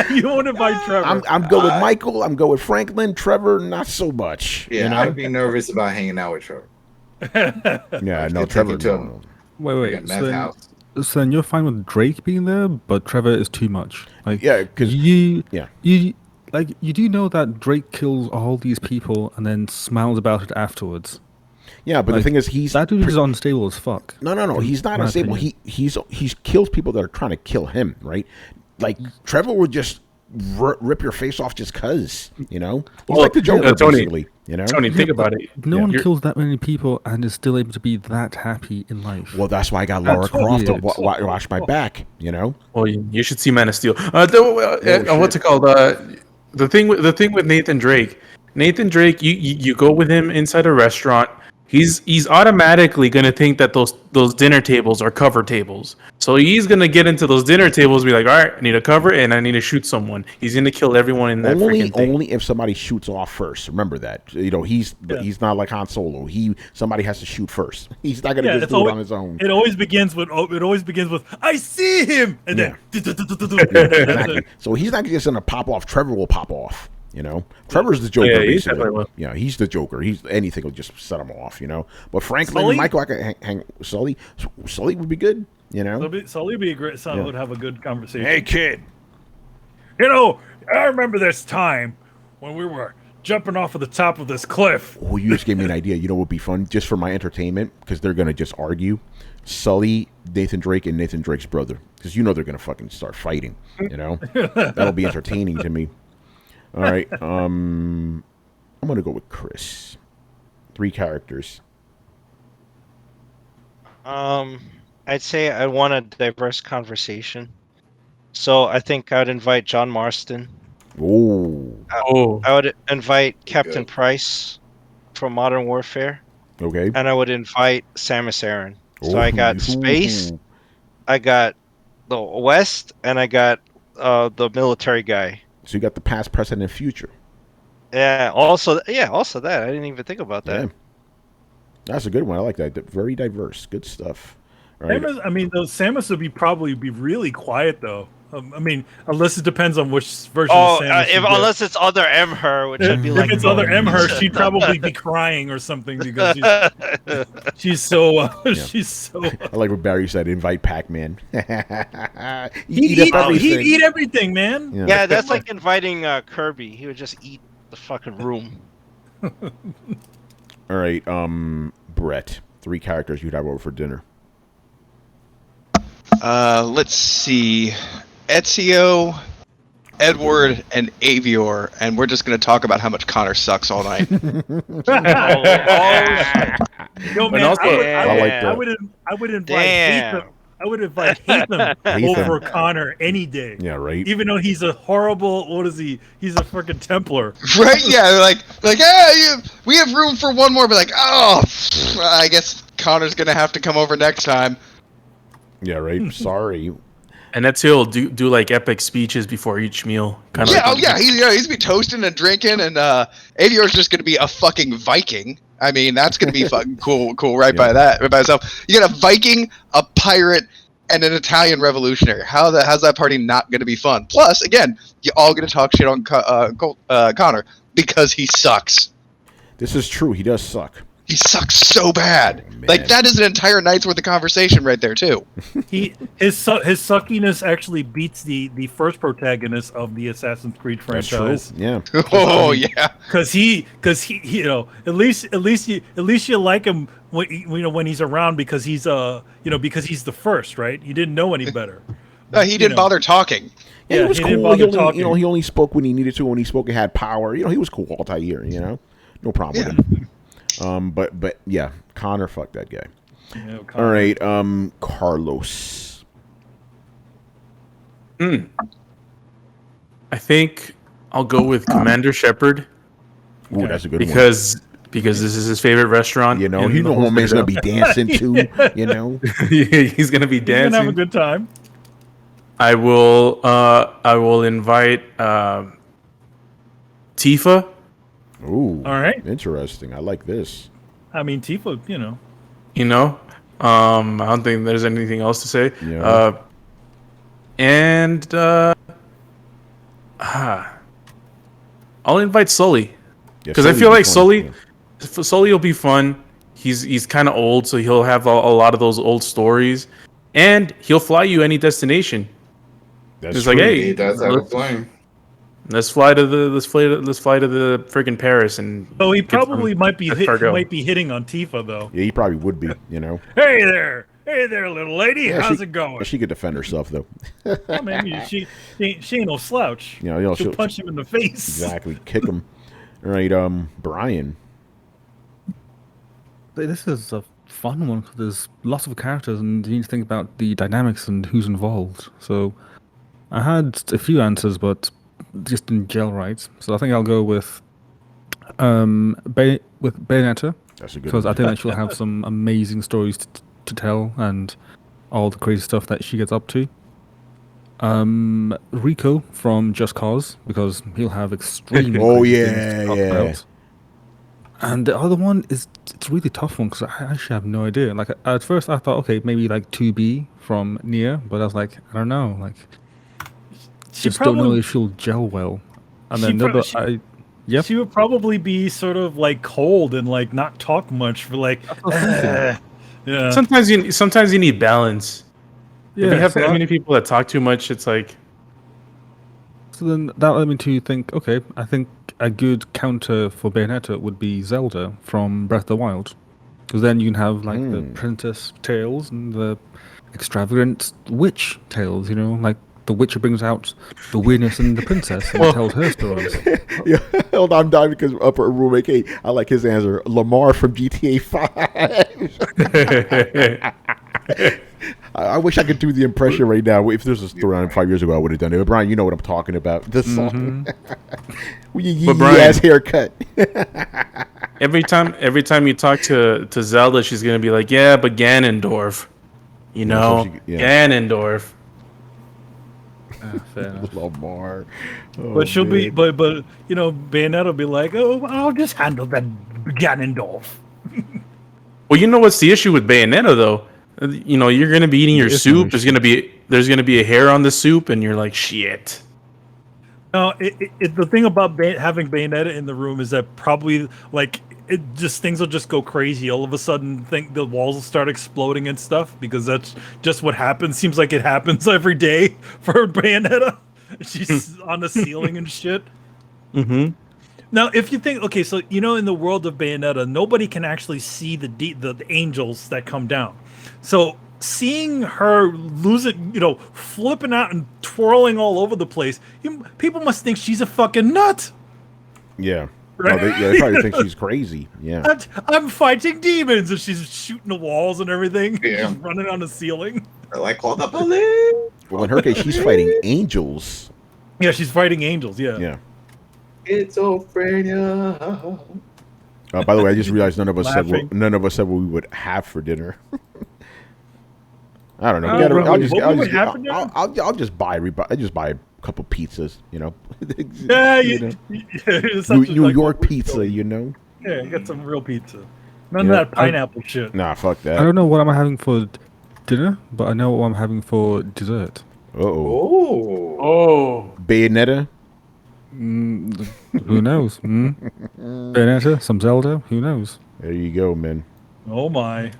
You want to invite Trevor? I'm good with Michael. I'm good with Franklin. Trevor, not so much. Yeah, I'd be nervous about hanging out with Trevor. Yeah, no, Trevor. No. Wait. Meth house. So then you're fine with Drake being there, but Trevor is too much. Like, Yeah, because you do know that Drake kills all these people and then smiles about it afterwards. yeah, but the thing is, he's That dude is unstable as fuck. No. He's not my unstable. opinion. He kills people that are trying to kill him, right? Like Trevor would just rip your face off just cause, He's Well, like the Joker, Tony, basically. Tony, think about it. No one You're- kills that many people and is still able to be that happy in life. Well, that's why I got Lara Croft to weird. watch my back. Well, you should see Man of Steel. What's it called? The thing with Nathan Drake. Nathan Drake, you go with him inside a restaurant. He's automatically gonna think that those dinner tables are cover tables. So he's gonna get into those dinner tables, and be like, all right, I need a cover and I need to shoot someone. He's gonna kill everyone in that freaking thing. Only if somebody shoots off first. Remember that. He's not like Han Solo. Somebody has to shoot first. He's not gonna just do it on his own. It always begins with I see him, and then Exactly. So he's not just gonna pop off. Trevor will pop off. Trevor's the Joker. Yeah, he basically. definitely will. Yeah, he's the Joker. Anything will just set him off. But Franklin Sully? and Michael, I could hang Sully. Sully would be good. Sully would be a great son. Would have a good conversation. Hey kid. I remember this time when we were jumping off of the top of this cliff. Oh, you just gave me an idea. What would be fun just for my entertainment because they're gonna just argue. Sully, Nathan Drake, and Nathan Drake's brother because they're gonna fucking start fighting. That'll be entertaining to me. All right. I'm gonna go with Chris. 3 characters. I'd say I want a diverse conversation. So I think I'd invite John Marston. Oh. I would invite Captain Price from Modern Warfare. Okay. And I would invite Samus Aran. So I got space, I got the West, and I got the military guy. So you got the past, present, and future. Yeah. Also that. I didn't even think about that. That's a good one. I like that. Very diverse. Good stuff. All right. Samus, I mean, Samus would probably be really quiet though. I mean, unless it depends on which version of Samus. Unless it's other her, which I'd be if like, it's other her, she'd probably be crying or something because she's so. She's so. I like what Barry said. Invite Pac-Man. He'd eat everything, man. Yeah, that's like inviting Kirby. He would just eat the fucking room. All right, Brett. 3 characters you'd have over for dinner. Let's see. Ezio, Edward, and Avior, and we're just going to talk about how much Connor sucks all night. Yo, man, also, I would invite Hatham over Connor any day. Yeah, right. Even though he's a horrible, what is he? He's a freaking Templar. Right? Yeah, like, we have room for one more, but like, oh, I guess Connor's going to have to come over next time. Yeah, right. Sorry. And that's he'll do like epic speeches before each meal. He's be toasting and drinking, and Avior's just gonna be a fucking Viking. I mean, that's gonna be fucking cool right by itself. You got a Viking, a pirate, and an Italian revolutionary. How's that party not gonna be fun? Plus, again, you all gonna talk shit on Connor because he sucks. This is true. He does suck. He sucks so bad. Like, that is an entire night's worth of conversation right there too. His suckiness actually beats the first protagonist of the Assassin's Creed franchise. That's true. Yeah. Oh yeah. Because he at least you like him when he's around because he's because he's the first, right? You didn't know any better. He didn't bother talking. Yeah, he was cool. He only spoke when he needed to. When he spoke, he had power. He was cool Altair. No problem with him. But yeah, Connor, fuck that guy. Yeah, all right, Carlos. I think I'll go with Commander Shepard. Ooh, that's a good one. Because this is his favorite restaurant. Homie's gonna be dancing too. He's gonna be dancing. He's gonna have a good time. I will invite Tifa. Ooh, all right. Interesting. I like this. I mean, Tifa, I don't think there's anything else to say. Yeah. I'll invite Sully. Because I feel like Sully will be fun. He's kind of old, so he'll have a lot of those old stories. And he'll fly you any destination. That's true. Like, hey, he does have a plane. Let's fly to the friggin' Paris and. Oh, he probably might be hitting on Tifa though. Yeah, he probably would be. Hey there, little lady. How's it going? She could defend herself though. I mean, she ain't no slouch. She'll punch him in the face. Exactly, kick him. All right, Brian. This is a fun one because there's lots of characters and you need to think about the dynamics and who's involved. So I had a few answers, but just didn't gel right. So I think I'll go with Bayonetta. That's a good because one. I think that she'll have some amazing stories to tell and all the crazy stuff that she gets up to. Rico from Just Cause because he'll have extremely things to talk about. And the other one it's a really tough one because I actually have no idea. Like at first I thought okay maybe like 2B from Nier, but I was like I don't know like. Don't know if she'll gel well. And then she would probably be sort of like cold and like not talk much for like. Yeah. Sometimes you need balance. Yeah, if you have that many people that talk too much, it's like. So then that led me to think. Okay, I think a good counter for Bayonetta would be Zelda from Breath of the Wild, because then you can have like the princess tales and the extravagant witch tales. Like. The Witcher brings out the weirdness in the princess and tells her stories. Yeah, hold on, I'm dying because Upper Roommate K. I like his answer. Lamar from GTA 5. I wish I could do the impression right now. If this was around 5 years ago, I would have done it. But Brian, you know what I'm talking about. The song. With your ass haircut. every time you talk to Zelda, she's gonna be like, "Yeah, but Ganondorf, Ganondorf." Lamar. But she'll be, but Bayonetta will be like, "Oh, I'll just handle that Ganondorf." Well, you know what's the issue with Bayonetta though? You know, you're gonna be eating your It's no soup. There's gonna be a hair on the soup, and you're like, shit. No, the thing about having Bayonetta in the room is that probably like things will just go crazy. All of a sudden, the walls will start exploding and stuff because that's just what happens. Seems like it happens every day for Bayonetta. She's on the ceiling and shit. Mm-hmm. Now, if you think, okay, so in the world of Bayonetta, nobody can actually see the angels that come down. So seeing her lose it, flipping out and twirling all over the place, people must think she's a fucking nut. Yeah. Right? They probably think she's crazy. Yeah. I'm fighting demons, and she's shooting the walls and everything. Yeah. She's running on the ceiling. They're like, call the police. Well, in her case, she's fighting angels. Yeah, she's fighting angels. Yeah. Yeah. Schizophrenia. By the way, I just realized none of us said Laughing. what we would have for dinner. I don't know. I'll just buy a couple pizzas. Yeah, New York pizza. Yeah, get some real pizza. None of that pineapple shit. Nah, fuck that. I don't know what I'm having for dinner, but I know what I'm having for dessert. Uh-oh. Oh. Bayonetta. Who knows? Bayonetta, some Zelda. Who knows? There you go, man. Oh my.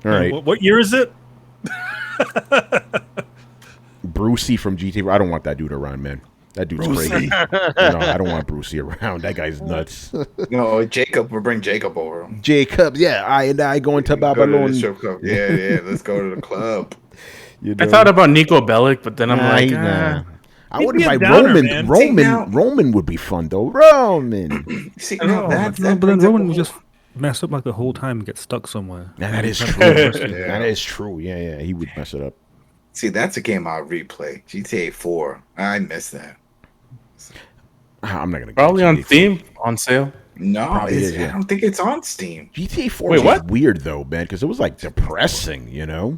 All right. What year is it? Brucey from GTA. I don't want that dude around, man. That dude's crazy. No, I don't want Brucey around. That guy's nuts. No, Jacob. We'll bring Jacob over. Jacob, yeah. I going to Babylon. Yeah. Let's go to the club. I thought about Nico Bellic, but then I'm like, I would He'd be a invite downer, man. Roman would be fun though. Roman. See, No, but then Roman would just mess up like the whole time and get stuck somewhere. That is true. That is true. Yeah. He would mess it up. See, that's a game I'll replay. GTA 4. I miss that. I'm not gonna. probably on Steam on sale. No, Probably is, I yeah. don't think it's on Steam. GTA 4 Wait, is what? weird though, man, because it was like depressing, Yeah.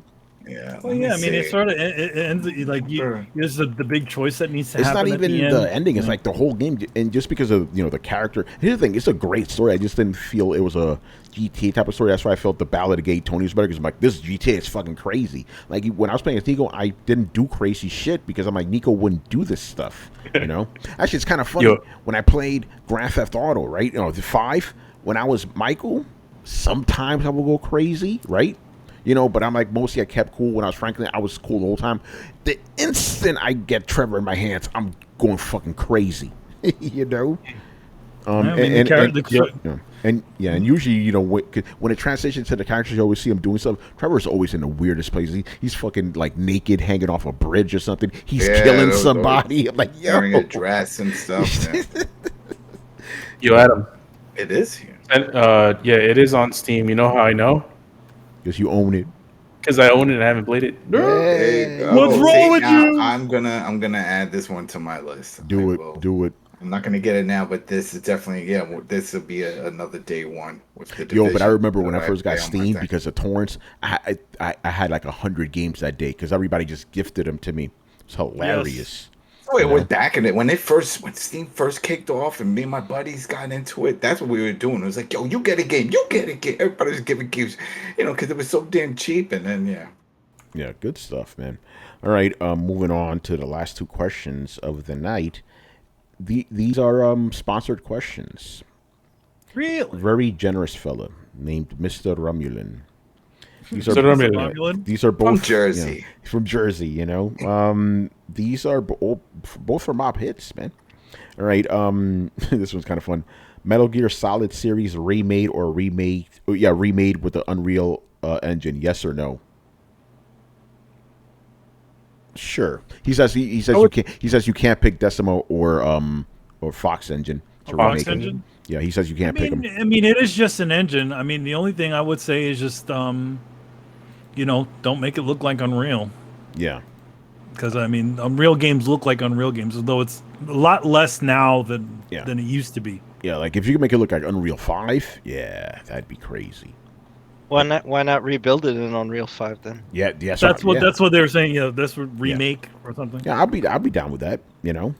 Well, yeah, I mean, it sort of ends like here's the big choice that needs to It's happen. not even at the ending. It's like the whole game, and just because of the character. Here's the thing: it's a great story. I just didn't feel it was a GTA type of story. That's why I felt the Ballad of Gay Tony was better because I'm like, this GTA is fucking crazy. Like when I was playing as Nico, I didn't do crazy shit because I'm like, Nico wouldn't do this stuff. Actually, it's kind of funny when I played Grand Theft Auto, right? The 5. When I was Michael, sometimes I would go crazy, right? But I'm like, mostly I kept cool. When I was Franklin, I was cool the whole time. The instant I get Trevor in my hands, I'm going fucking crazy. And usually, when it transitions to the characters, you always see him doing stuff. Trevor's always in the weirdest places. He's fucking like naked, hanging off a bridge or something. He's killing somebody. I'm like, wearing a dress and stuff. Yo, Adam. It is here. And, it is on Steam. You know how I know? Because you own it. Because I own it and I haven't played it. What's wrong with you? I'm gonna add this one to my list. Do it. I'm not gonna get it now, but this is definitely this will be another day one with the Division. But I remember when I first got Steam because of torrents, I had like 100 games that day because everybody just gifted them to me. It's hilarious. Yes. Oh, it was back in it when Steam first kicked off, and me and my buddies got into it. That's what we were doing. It was like, yo, you get a game. Everybody was giving games, because it was so damn cheap. And then yeah, good stuff, man. All right, moving on to the last 2 questions of the night. These are sponsored questions. Really? Very generous fella named Mr. Romulan. These are both from Jersey. From Jersey, These are both from Mob Hits, man. All right, this one's kind of fun. Metal Gear Solid series remade or remade with the Unreal Engine, yes or no? Sure. He says you can't pick Decimo or Fox Engine. Fox Engine? Yeah, he says you can't pick them. I mean, it is just an engine. I mean, the only thing I would say is just don't make it look like Unreal. Yeah. Because I mean, Unreal games look like Unreal games, although it's a lot less now than it used to be. Yeah, like if you can make it look like Unreal 5, yeah, that'd be crazy. Why not rebuild it in Unreal 5 then? Yeah, that's what they were saying. This would remake or something. Yeah, I'll be down with that. Yeah,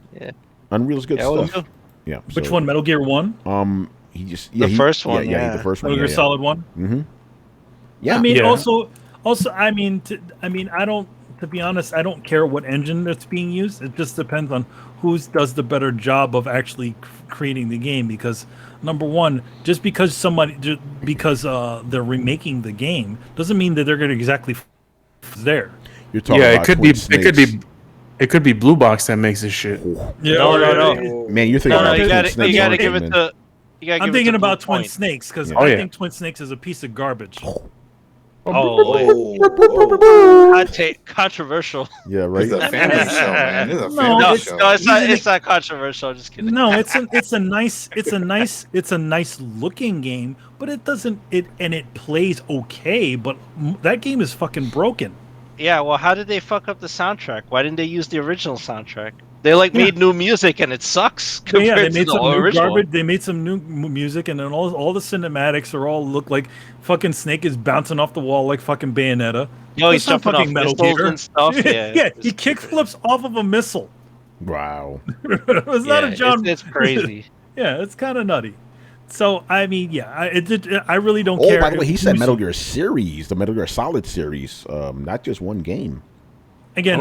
Unreal's good stuff. Yeah. Which one? Metal Gear 1? He just The first one, the yeah. first one. Metal Gear Solid 1. Mm-hmm. Yeah. I mean, Yeah. also, I mean, I don't. To be honest, I don't care what engine that's being used. It just depends on who does the better job of actually creating the game. Because number one, just because they're remaking the game doesn't mean that they're going to exactly there. You're talking Yeah, about it could be Blue Box that makes this shit. Yeah, No. Man, you're thinking No, about you Twin gotta Snakes. aren't give you, it man? to. You gotta I'm give it thinking to about Blue Twin Point. Snakes because Yeah. Oh, I yeah. think Twin Snakes is a piece of garbage. Hot take, controversial. Yeah, right. It's a family show, man. It's a No, family No, show. no, it's not controversial. I'm just kidding. No, it's a nice looking game, but it doesn't it plays okay, but that game is fucking broken. Yeah, well, how did they fuck up the soundtrack? Why didn't they use the original soundtrack? They made new music and it sucks Yeah, compared they to made the some new original. garbage. They made some new music, and then all the cinematics look like fucking Snake is bouncing off the wall like fucking Bayonetta. Yo, he's That's not jumping off fucking Metal missiles Gear. and stuff. Yeah, yeah, it's he kick flips off of a missile. Wow. It was not a John. It's crazy. Yeah, it's kind of nutty. So I mean, yeah, I really don't Oh, care. by the way, he said who's- Metal Gear series, the Metal Gear Solid series, not just one game. Again,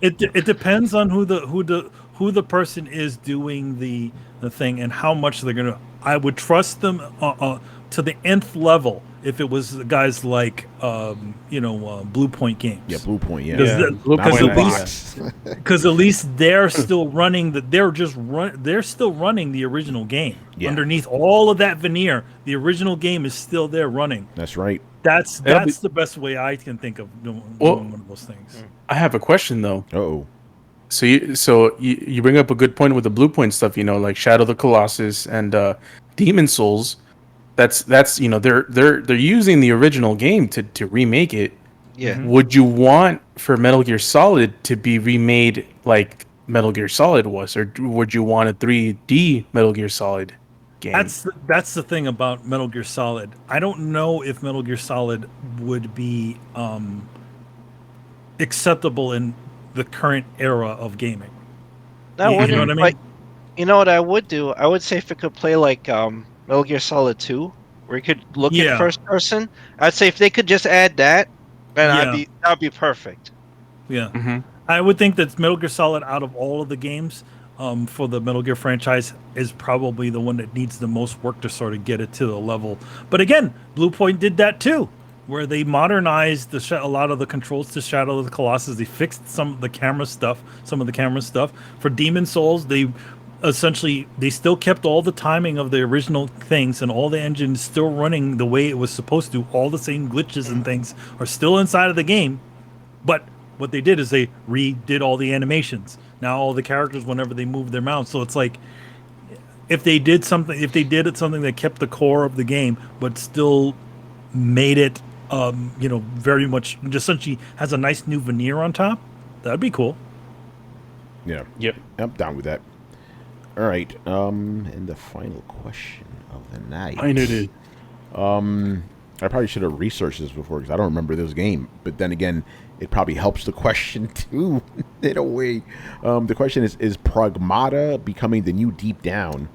it depends on who the person is doing the thing and how much they're gonna. I would trust them to the nth level if it was guys like Blue Point Games. Yeah, Blue Point. Yeah, Because at least they're still running they're still running the original game. Yeah. Underneath all of that veneer, the original game is still there running. That's right. That's the best way I can think of doing one of those things. I have a question though. Oh. So you bring up a good point with the Blue Point stuff, like Shadow of the Colossus and Demon Souls. That's they're using the original game to remake it. Yeah. Would you want for Metal Gear Solid to be remade like Metal Gear Solid was, or would you want a 3D Metal Gear Solid game? That's the thing about Metal Gear Solid. I don't know if Metal Gear Solid would be acceptable in the current era of gaming. That You know wouldn't, what I mean? like, you know what I would do? I would say if it could play like Metal Gear Solid 2, where you could look Yeah. at first person. I'd say if they could just add that, then that'd be perfect. Yeah. Mm-hmm. I would think that Metal Gear Solid, out of all of the games for the Metal Gear franchise, is probably the one that needs the most work to sort of get it to the level. But again, Blue Point did that too, where they modernized a lot of the controls to Shadow of the Colossus. They fixed some of the camera stuff. For Demon Souls, they still kept all the timing of the original things, and all the engines still running the way it was supposed to. All the same glitches and things are still inside of the game, but what they did is they redid all the animations. Now all the characters, whenever they move their mouths, so it's like if they did something that kept the core of the game, but still made it, very much just essentially has a nice new veneer on top. That'd be cool. Yeah. Yep. I'm down with that. All right. And the final question of the night. I know it. I probably should have researched this before because I don't remember this game. But then again, it probably helps the question too, in a way. The question is Pragmata becoming the new Deep Down?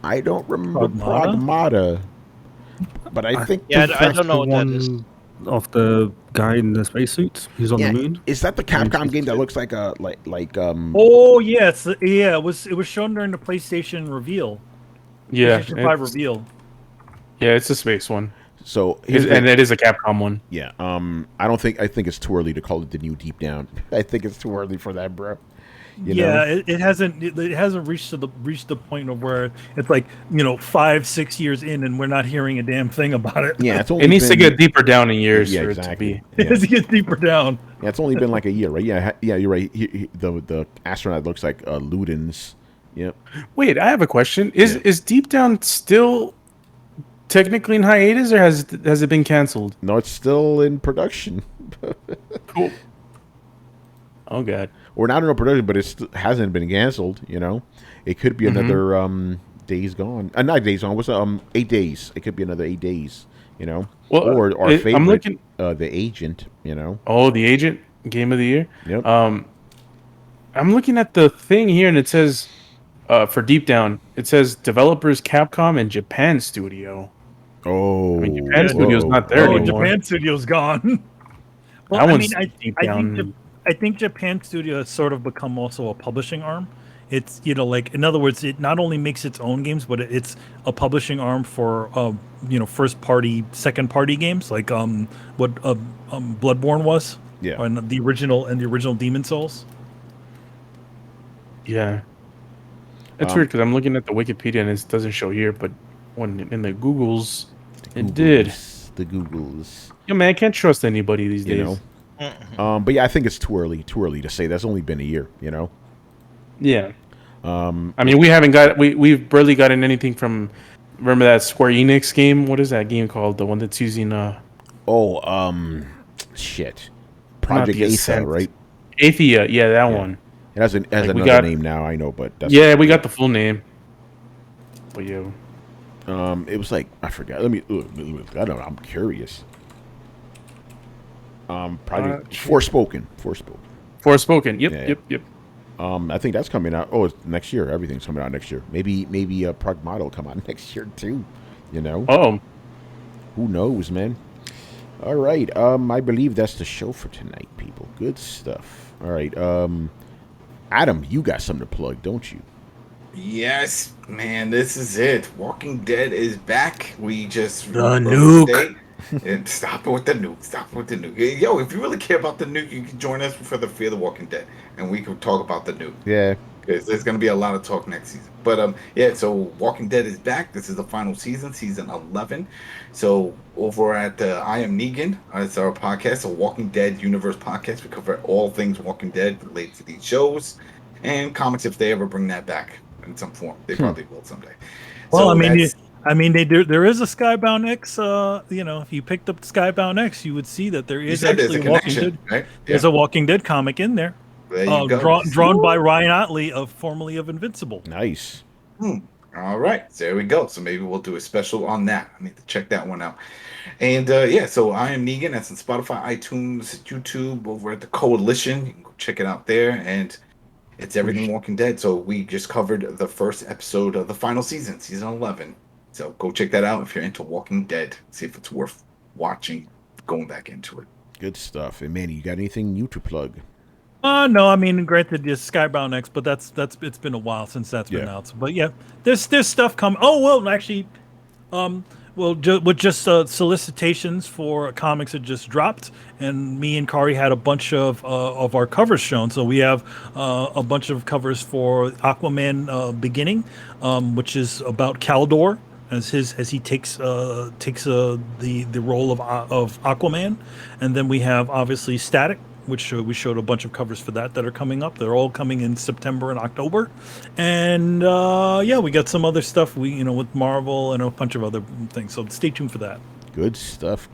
I don't remember Pragmata, but I think Yeah, I that's don't know the what that is. one of the guy in the spacesuit. He's on the moon. Is that the Capcom game that looks like a Oh yes, it was shown during the PlayStation reveal. Yeah, PlayStation 5 reveal. Yeah, it's a space one. So And it is a Capcom one. Yeah. I think it's too early to call it the new Deep Down. I think it's too early for that, bro. You know? It hasn't reached the point of where it's like 5-6 years in and we're not hearing a damn thing about it. Yeah, it's only It needs to been- get deeper down in years Yeah, for exactly. it to be. It has to get deeper down. Yeah, it's only been like a year, right? Yeah, you're right. The astronaut looks like Ludens. Yep. Wait, I have a question. Is Deep Down still technically in hiatus, or has it been canceled? No, it's still in production. Cool. Oh god. Or not in production, but it hasn't been canceled. It could be another Days Gone. Not Days Gone. What's 8 days? It could be another 8 days. Well, or our favorite, I'm looking. The Agent. Oh, the Agent Game of the Year. Yep. I'm looking at the thing here, and it says for Deep Down, it says developers Capcom and Japan Studio. Oh, I mean, Japan Studio's not there Oh, anymore. Japan Studio's gone. Well, That I one's mean, Deep I Down. think I think Japan Studio has sort of become also a publishing arm. It's like in other words, it not only makes its own games, but it's a publishing arm for first party, second party games like what Bloodborne was, yeah. and the original Demon Souls. Yeah. It's weird because I'm looking at the Wikipedia and it doesn't show here, but when in the Googles, it did. The Googles. Yeah, man, I can't trust anybody these days. You know. But yeah, I think it's too early to say. That's only been a year. You know. Yeah. I mean, we've barely gotten anything from. Remember that Square Enix game? What is that game called? The one that's using shit. Project Aetha, Ascent. right? Aethia, yeah, that one. It has another name now. I know, but that's we got the full name. But yeah. It was like I forgot. Let me. I don't know. I'm curious. Project Forspoken. Yep. I think that's coming out. Oh, it's next year. Everything's coming out next year. Maybe Pragmata will come out next year too. You know. Oh. Who knows, man? All right. I believe that's the show for tonight, people. Good stuff. All right. Adam, you got something to plug, don't you? Yes, man, this is it. Walking Dead is back. We just the nuke. And stop it with the nuke. Stop it with the nuke. Yo, if you really care about the nuke, you can join us for the Fear the Walking Dead, and we can talk about the nuke. Yeah. Because there's going to be a lot of talk next season. But yeah, so Walking Dead is back. This is the final season, season 11. So over at I Am Negan, it's our podcast, a Walking Dead universe podcast. We cover all things Walking Dead related to these shows and comics if they ever bring that back in some form. They probably will someday. Well, So they do. There is a Skybound X. If you picked up Skybound X, you would see that there is actually Walking Dead. Right? There's a Walking Dead comic in there. There you go. Drawn by Ryan Otley, formerly of Invincible. Nice. All right, so there we go. So maybe we'll do a special on that. I need to check that one out. And yeah, so I Am Negan. That's on Spotify, iTunes, YouTube, over at the Coalition. You can go check it out there. And it's everything Walking Dead. So we just covered the first episode of the final season, season 11. So go check that out if you're into Walking Dead. See if it's worth watching, going back into it. Good stuff. And Manny, you got anything new to plug? No, I mean, granted, it's Skybound X, but that's it's been a while since that's been out. But yeah, there's stuff coming. Oh well, actually, with just solicitations for comics that just dropped, and me and Kari had a bunch of our covers shown. So we have a bunch of covers for Aquaman Beginning, which is about Kaldor as he takes the role of Aquaman, and then we have obviously Static, which we showed a bunch of covers for that are coming up. They're all coming in September and October, and we got some other stuff with Marvel and a bunch of other things. So stay tuned for that. Good stuff.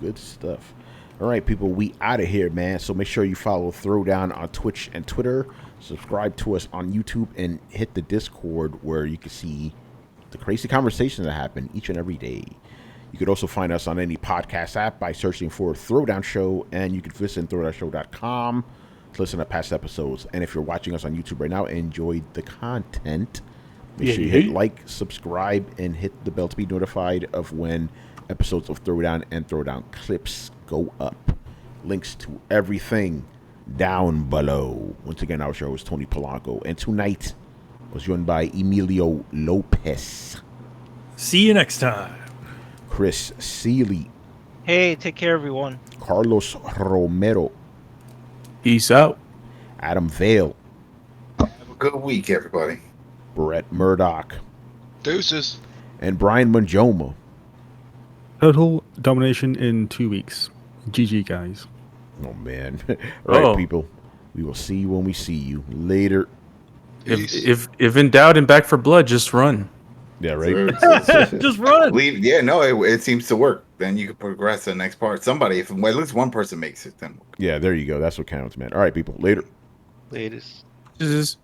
All right, people, we out of here, man. So make sure you follow Throwdown on Twitch and Twitter. Subscribe to us on YouTube and hit the Discord where you can see the crazy conversations that happen each and every day. You could also find us on any podcast app by searching for Throwdown Show, and you can visit throwdownshow.com to listen to past episodes. And if you're watching us on YouTube right now and enjoyed the content, make sure you hit like, subscribe, and hit the bell to be notified of when episodes of Throwdown and Throwdown clips go up. Links to everything down below. Once again, our show is Tony Polanco, and tonight was joined by Emilio Lopez. See you next time. Chris Seeley. Hey, take care, everyone. Carlos Romero. Peace out. Adam Vale. Have a good week, everybody. Brett Murdoch. Deuces. And Brian Manjoma. Total domination in 2 weeks. GG, guys. Oh, man. All right, people. We will see you when we see you. Later. If in doubt and back for blood, just run. Yeah, right. Just run. It seems to work. Then you can progress to the next part. Somebody, if at least one person makes it, then. Yeah, there you go. That's what counts, man. All right, people. Later. Latest. This is